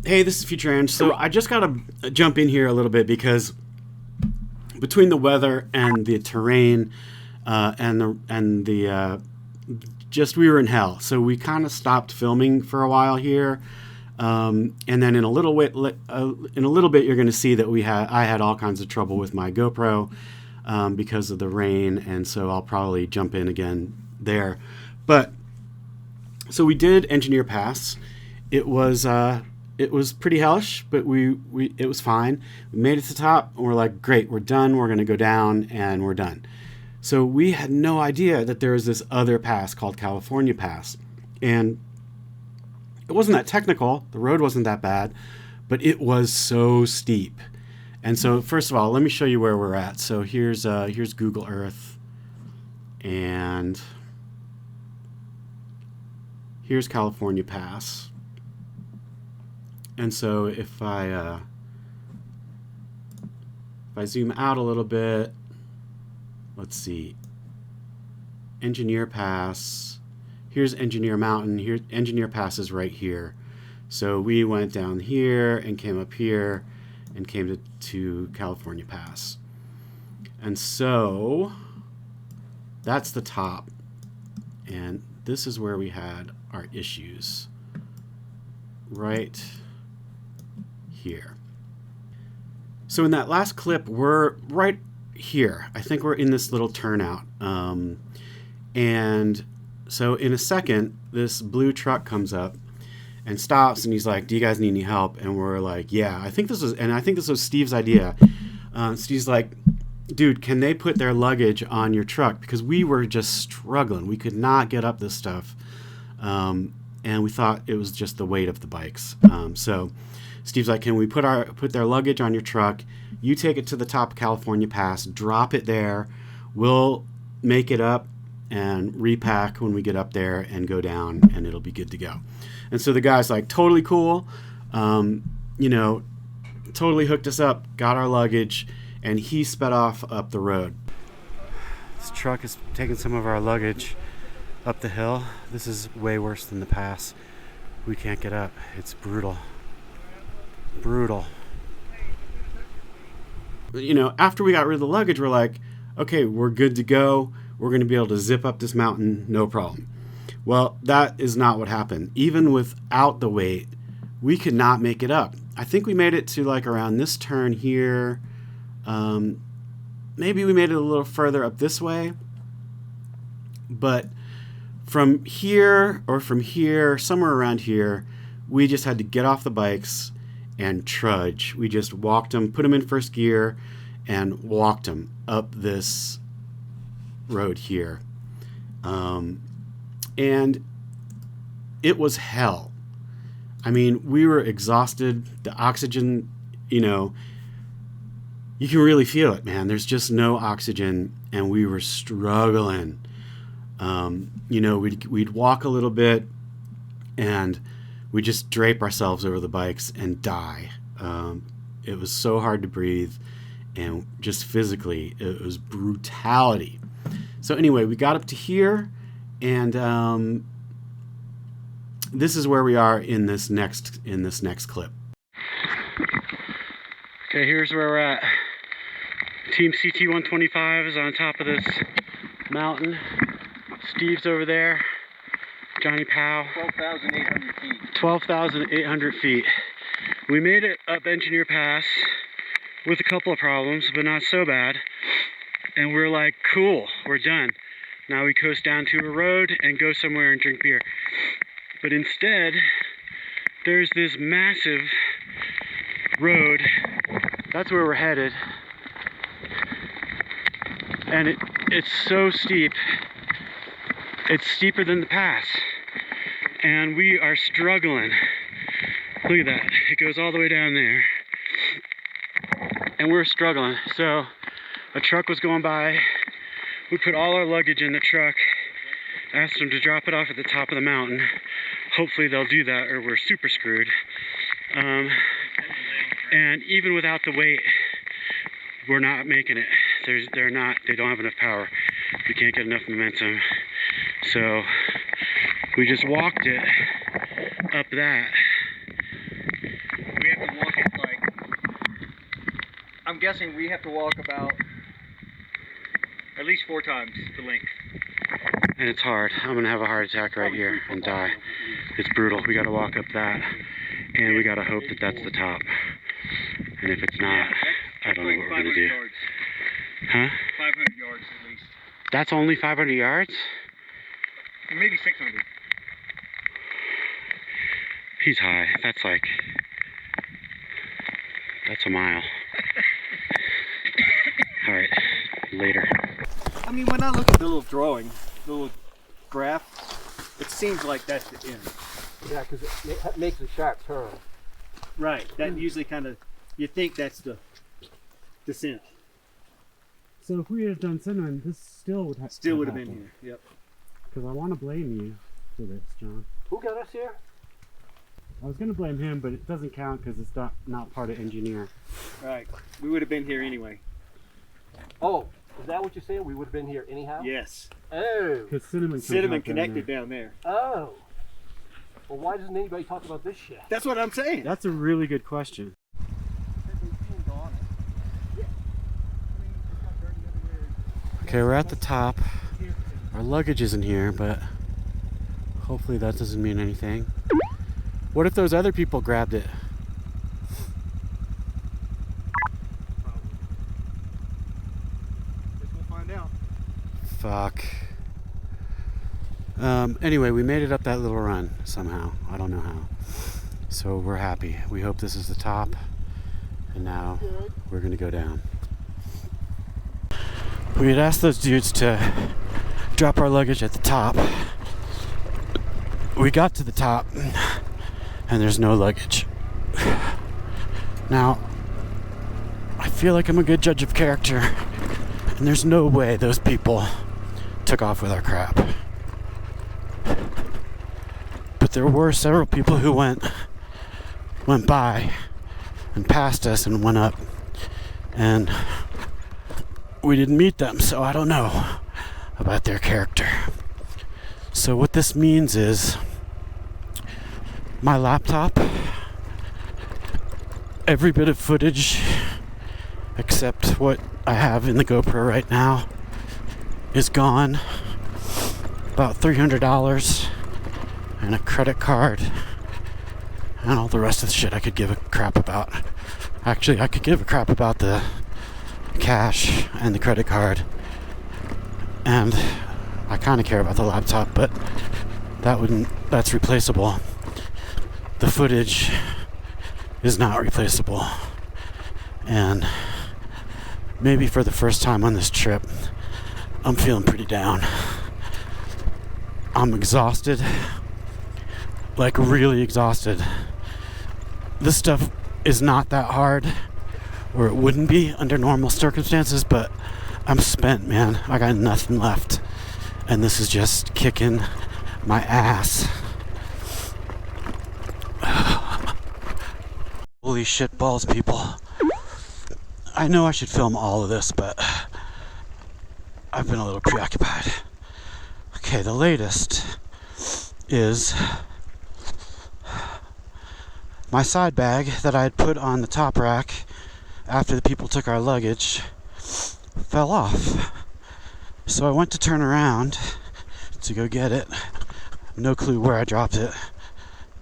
Hey, this is Future Ange. So I just gotta jump in here a little bit because between the weather and the terrain and the we were in hell. So we kind of stopped filming for a while here. And then in a little bit, you're going to see that I had all kinds of trouble with my GoPro because of the rain, and so I'll probably jump in again there. But so we did Engineer Pass. It was it was pretty hellish, but it was fine. We made it to the top, and we're like, great, we're done. We're going to go down, and we're done. So we had no idea that there was this other pass called California Pass. And it wasn't that technical. The road wasn't that bad, but it was so steep. And so, first of all, let me show you where we're at. So here's Google Earth, and here's California Pass. And so if I zoom out a little bit, let's see, Engineer Pass. Here's Engineer Mountain. Here, Engineer Pass is right here. So we went down here and came up here and came to California Pass. And so that's the top. And this is where we had our issues. Right here. So in that last clip, we're right here. I think we're in this little turnout. And so in a second, this blue truck comes up and stops, and he's like, do you guys need any help? And we're like, yeah. I think this was Steve's idea. Steve's like, dude, can they put their luggage on your truck? Because we were just struggling. We could not get up this stuff. And we thought it was just the weight of the bikes. So Steve's like, can we put their luggage on your truck? You take it to the top of California Pass, drop it there. We'll make it up and repack when we get up there and go down, and it'll be good to go. And so the guy's like, totally cool. Totally hooked us up, got our luggage, and he sped off up the road. This truck is taking some of our luggage up the hill. This is way worse than the pass. We can't get up. It's brutal. Brutal. After we got rid of the luggage, we're like, okay, we're good to go. We're going to be able to zip up this mountain, no problem. Well, that is not what happened. Even without the weight, we could not make it up. I think we made it to like around this turn here. Maybe we made it a little further up this way. But from here, somewhere around here, we just had to get off the bikes and trudge. We just walked them, put them in first gear, and walked them up this road here. And it was hell. I mean, we were exhausted. The oxygen, you can really feel it, man. There's just no oxygen, and we were struggling. We'd walk a little bit, and we just drape ourselves over the bikes and die. It was so hard to breathe, and just physically, it was brutality. So anyway, we got up to here, and this is where we are in this next clip. Okay, here's where we're at. Team CT125s on top of this mountain. Steve's over there. Johnny Powell.
12,800 feet.
12,800 feet. We made it up Engineer Pass with a couple of problems, but not so bad. And we're like, cool, we're done. Now we coast down to a road and go somewhere and drink beer. But instead, there's this massive road. That's where we're headed. And it's so steep. It's steeper than the pass. And we are struggling. Look at that. It goes all the way down there. And we're struggling. So a truck was going by. We put all our luggage in the truck. Asked them to drop it off at the top of the mountain. Hopefully they'll do that or we're super screwed. And even without the weight, we're not making it. They don't have enough power. We can't get enough momentum. So we just walked it up that.
We have to walk it I'm guessing we have to walk about at least 4 times the length.
And it's hard. I'm going to have a heart attack right here and die. It's brutal. We got to walk up that, and we got to hope that that's the top. And if it's not, I don't know what we're going to do.
Yards.
Huh?
500 yards at least.
That's only 500 yards?
Maybe 600.
He's high. That's like That's a mile. Alright, later.
I mean, when I look at the little drawing, the little graph, it seems like that's the end.
Yeah, because it makes a sharp turn.
Right. That usually kind of, you think that's the descent.
So if we had done cinnamon, this still would have
Still would have been here. Yep.
Because I want to blame you for this, John.
Who got us here?
I was going to blame him, but it doesn't count because it's not part of engineer.
Right. We would have been here anyway.
Oh, is that what you're saying? We would have been here anyhow?
Yes.
Oh.
Because cinnamon
connected down there.
Oh. Well, why doesn't anybody talk about this shit?
That's what I'm saying.
That's a really good question.
Okay, we're at the top. Our luggage isn't here, but hopefully that doesn't mean anything. What if those other people grabbed it?
Guess we'll find out.
Fuck. Anyway, we made it up that little run somehow. I don't know how. So we're happy. We hope this is the top. And now we're gonna go down. We had asked those dudes to drop our luggage at the top. We got to the top and there's no luggage. Now, I feel like I'm a good judge of character, and there's no way those people took off with our crap. But there were several people who went by and passed us and went up, and we didn't meet them, so I don't know about their character. So what this means is my laptop, every bit of footage except what I have in the GoPro right now is gone. About $300 and a credit card and all the rest of the shit I could give a crap about. Actually, I could give a crap about the cash and the credit card, and I kind of care about the laptop, but that's replaceable. The footage is not replaceable, and maybe for the first time on this trip I'm feeling pretty down. I'm exhausted, like really exhausted. This stuff is not that hard, or it wouldn't be under normal circumstances, but I'm spent, man. I got nothing left, and this is just kicking my ass. Holy shit balls, people. I know I should film all of this, but I've been a little preoccupied. Okay, the latest is my side bag that I had put on the top rack after the people took our luggage fell off. So I went to turn around to go get it. No clue where I dropped it,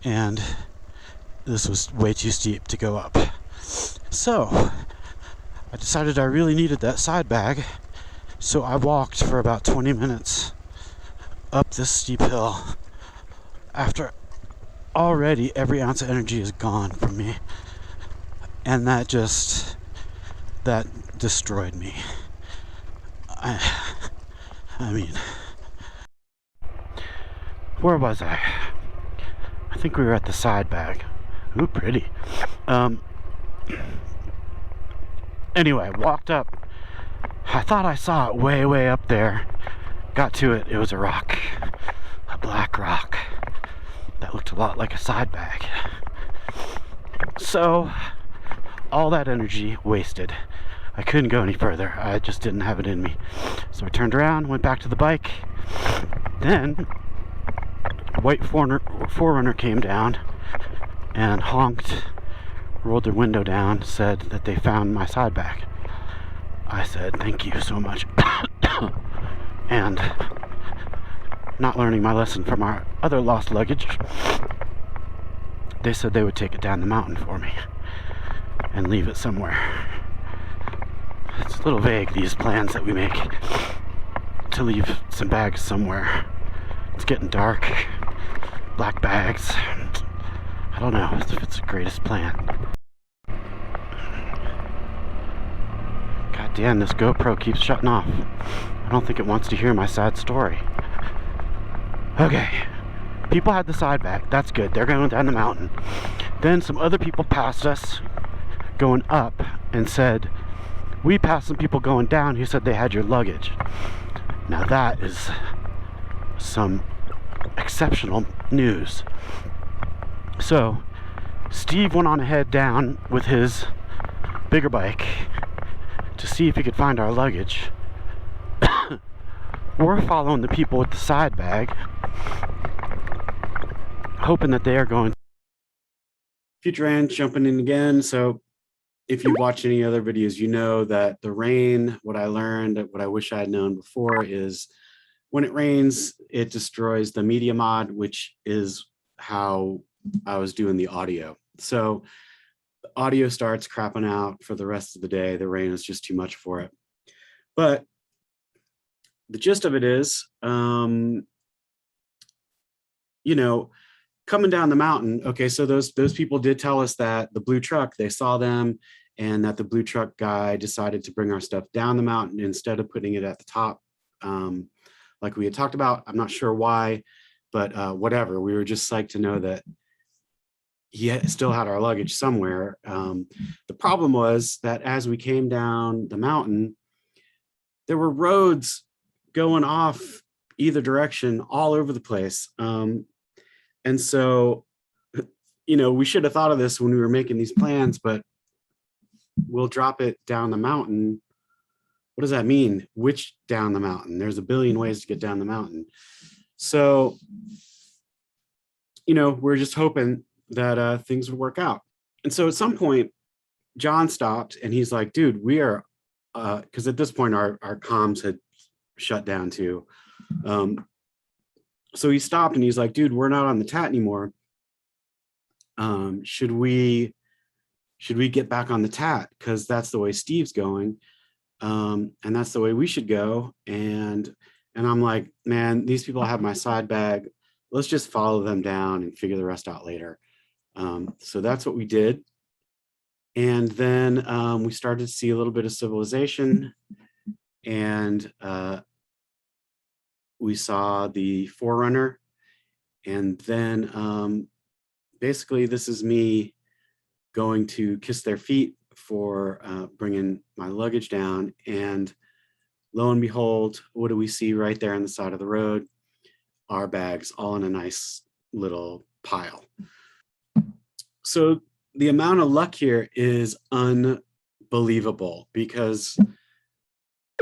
and this was way too steep to go up. So I decided I really needed that side bag, so I walked for about 20 minutes up this steep hill after already every ounce of energy is gone from me, and that destroyed me. I mean, where was I? I think we were at the side bag. Ooh, pretty. Anyway, walked up. I thought I saw it way up there. Got to it, it was a rock. A black rock that looked a lot like a side bag. So, all that energy wasted. I couldn't go any further. I just didn't have it in me. So I turned around, went back to the bike. Then, a white 4Runner came down and honked, rolled their window down, said that they found my side bag. I said, thank you so much. And not learning my lesson from our other lost luggage, they said they would take it down the mountain for me and leave it somewhere. It's a little vague, these plans that we make to leave some bags somewhere. It's getting dark. Black bags. I don't know if it's the greatest plan. damn, this GoPro keeps shutting off. I don't think it wants to hear my sad story. Okay. People had the side bag. That's good. They're going down the mountain. Then some other people passed us going up and said, we passed some people going down who said they had your luggage. Now that is some exceptional news. So Steve went on ahead down with his bigger bike to see if he could find our luggage. We're following the people with the side bag, hoping that they are going. Future Ange jumping in again. So if you watch any other videos, you know that the rain, what I learned, what I wish I had known before, is when it rains, it destroys the media mod, which is how I was doing the audio. So the audio starts crapping out for the rest of the day. The rain is just too much for it. But the gist of it is, you know, coming down the mountain. Okay, so those people did tell us that the blue truck, they saw them, and that the blue truck guy decided to bring our stuff down the mountain instead of putting it at the top, like we had talked about. I'm not sure why, but whatever. We were just psyched to know that he still had our luggage somewhere. The problem was that as we came down the mountain, there were roads going off either direction all over the place. And so, you know, we should have thought of this when we were making these plans, but we'll drop it down the mountain. What does that mean? Which down the mountain? There's a billion ways to get down the mountain. So, you know, we're just hoping that things would work out. And so at some point, John stopped and he's like, dude, we are, because at this point our comms had shut down too. So he stopped and he's like, dude, we're not on the TAT anymore. Should we get back on the TAT? Because that's the way Steve's going. And that's the way we should go. And I'm like, man, these people have my side bag. Let's just follow them down and figure the rest out later. So that's what we did. And then we started to see a little bit of civilization, and we saw the Forerunner. And then basically this is me going to kiss their feet for bringing my luggage down. And lo and behold, what do we see right there on the side of the road? Our bags all in a nice little pile. So the amount of luck here is unbelievable, because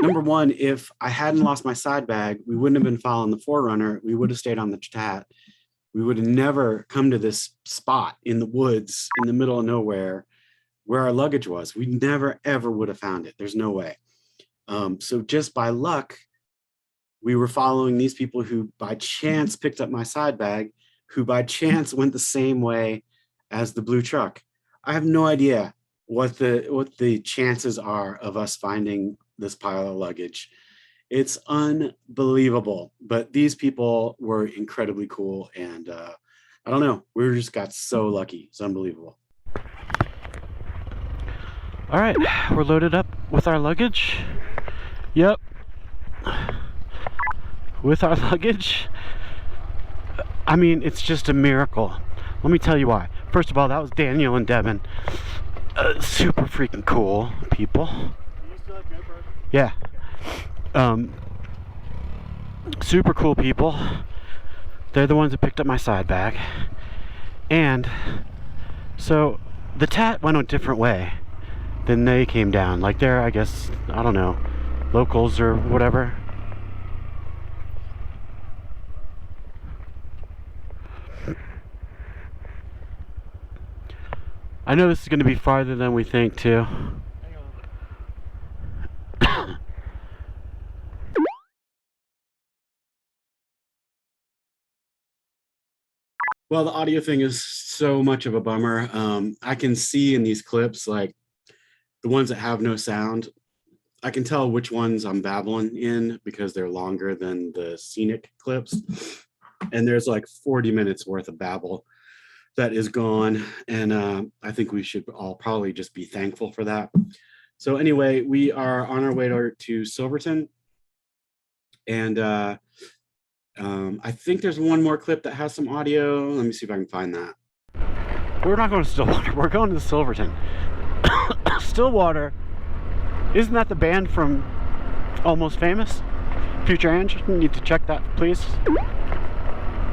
number one, if I hadn't lost my side bag, we wouldn't have been following the Forerunner. We would have stayed on the TAT. We would have never come to this spot in the woods in the middle of nowhere where our luggage was. We never, ever would have found it. There's no way. So just by luck, we were following these people who by chance picked up my side bag, who by chance went the same way as the blue truck. I have no idea what the chances are of us finding this pile of luggage. It's unbelievable, but these people were incredibly cool, and I don't know, we just got so lucky. It's unbelievable. All right, we're loaded up with our luggage. Yep, with our luggage. I mean, it's just a miracle. Let me tell you why. First of all, that was Daniel and Devin. Super freaking cool people. Do you still have GoPro? Yeah. Super cool people. They're the ones that picked up my side bag. And so the TAT went a different way than they came down. Like they're, I guess, I don't know, locals or whatever. I know this is going to be farther than we think too. Well, the audio thing is so much of a bummer. I can see in these clips, like the ones that have no sound, I can tell which ones I'm babbling in because they're longer than the scenic clips. And there's like 40 minutes worth of babble that is gone. And I think we should all probably just be thankful for that. So anyway, we are on our way to Silverton. And I think there's one more clip that has some audio. Let me see if I can find that. We're not going to Stillwater. We're going to Silverton. Stillwater, isn't that the band from Almost Famous? Future Angel, you need to check that, please.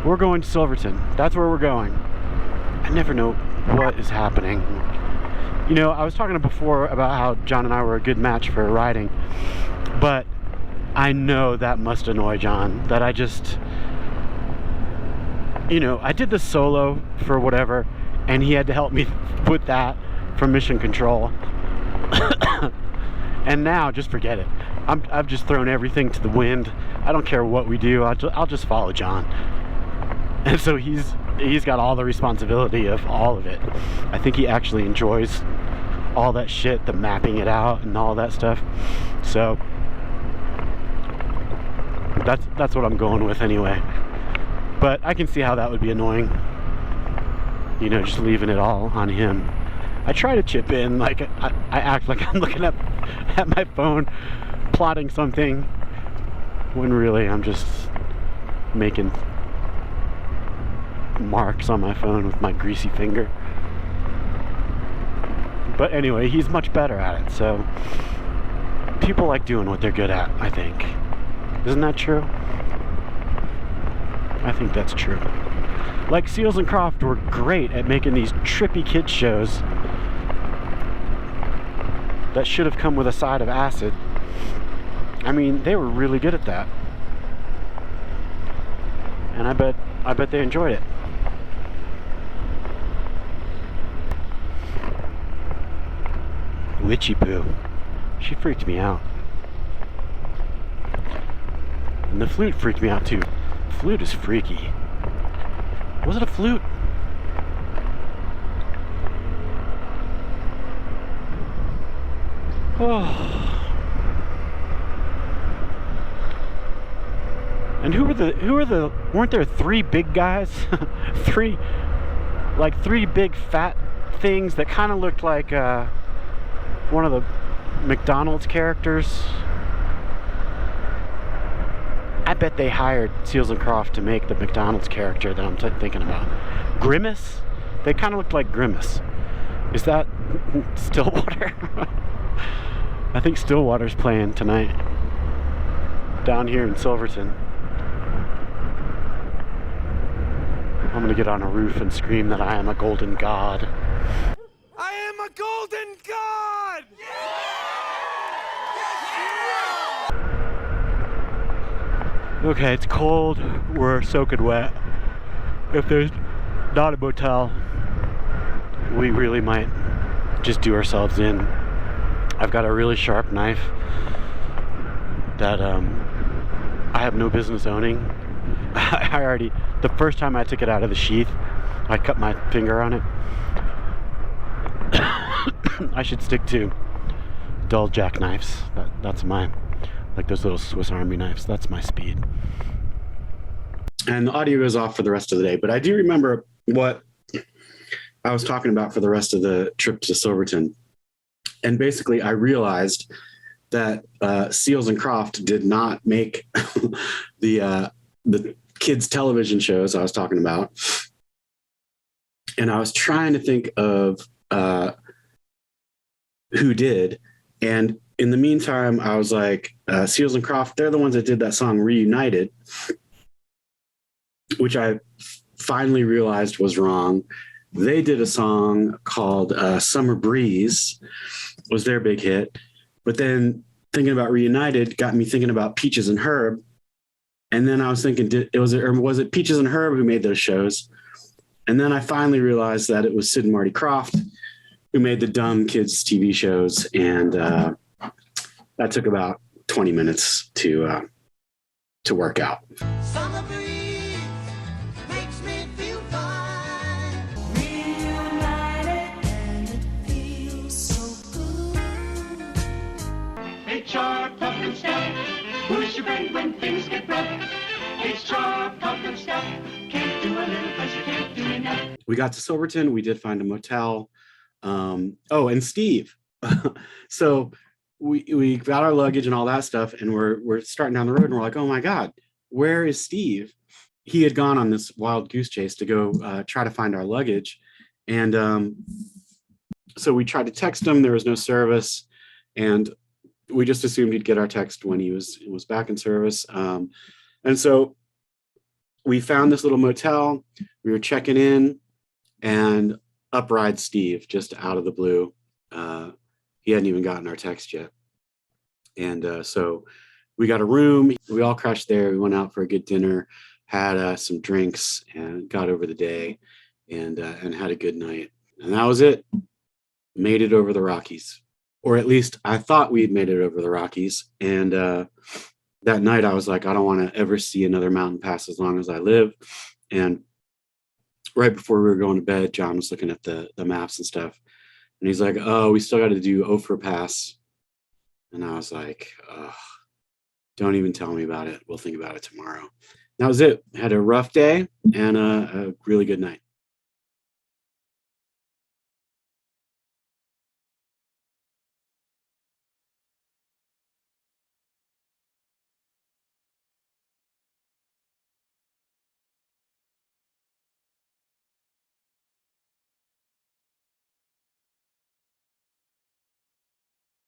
We're going to Silverton. That's where we're going. I never know what is happening. You know, I was talking before about how John and I were a good match for riding, but I know that must annoy John, that I just, you know, I did the solo for whatever, and he had to help me with that from Mission Control. And now, just forget it. I've just thrown everything to the wind. I don't care what we do. I'll just follow John. And so he's got all the responsibility of all of it. I think he actually enjoys all that shit, the mapping it out and all that stuff. So that's what I'm going with anyway. But I can see how that would be annoying. You know, just leaving it all on him. I try to chip in, like I act like I'm looking at my phone, plotting something, when really I'm just making marks on my phone with my greasy finger. But anyway, he's much better at it, so people like doing what they're good at, I think. Isn't that true? I think that's true. Like Seals and Croft were great at making these trippy kids shows that should have come with a side of acid. I mean, they were really good at that. And I bet they enjoyed it. Witchy Poo. She freaked me out. And the flute freaked me out too. The flute is freaky. Was it a flute? Oh. And weren't there three big guys? three big fat things that kind of looked like one of the McDonald's characters. I bet they hired Seals and Croft to make the McDonald's character that I'm thinking about. Grimace? They kind of looked like Grimace. Is that Stillwater? I think Stillwater's playing tonight down here in Silverton. I'm gonna get on a roof and scream that I am a golden god.
I am a golden god!
Okay, it's cold. We're soaking wet. If there's not a motel, we really might just do ourselves in. I've got a really sharp knife that I have no business owning. The first time I took it out of the sheath, I cut my finger on it. I should stick to dull jackknives. That's my, like those little Swiss Army knives. That's my speed. And the audio goes off for the rest of the day. But I do remember what I was talking about for the rest of the trip to Silverton. And basically, I realized that Seals and Croft did not make the kids' television shows I was talking about. And I was trying to think of who did. And in the meantime, I was like, Seals and Croft, they're the ones that did that song Reunited, which I finally realized was wrong. They did a song called Summer Breeze, was their big hit. But then thinking about Reunited got me thinking about Peaches and Herb. And then I was thinking, was it Peaches and Herb who made those shows? And then I finally realized that it was Sid and Marty Krofft who made the dumb kids TV shows. And that took about 20 minutes to work out.
Summer breeze makes me feel fine. Reunited and it feels so good.
HR Pumpkin Stuff, who's your friend when things get rough? HR Pumpkin Stuff, can't do a little 'cause you can't do enough.
We got to Silverton. We did find a motel. Oh, and Steve. So we got our luggage and all that stuff, and we're starting down the road, and we're like, oh my God, where is Steve? He had gone on this wild goose chase to go try to find our luggage. And so we tried to text him. There was no service. And we just assumed he'd get our text when he was back in service. And so we found this little motel. We were checking in, and up rides Steve just out of the blue. He hadn't even gotten our text yet. And so we got a room. We all crashed there. We went out for a good dinner, had some drinks, and got over the day, and had a good night. And that was it. Made it over the Rockies. Or at least I thought we'd made it over the Rockies. And that night I was like, I don't want to ever see another mountain pass as long as I live. And right before we were going to bed, John was looking at the maps and stuff. And he's like, oh, we still got to do Ophir Pass. And I was like, oh, don't even tell me about it. We'll think about it tomorrow. That was it. Had a rough day and a really good night.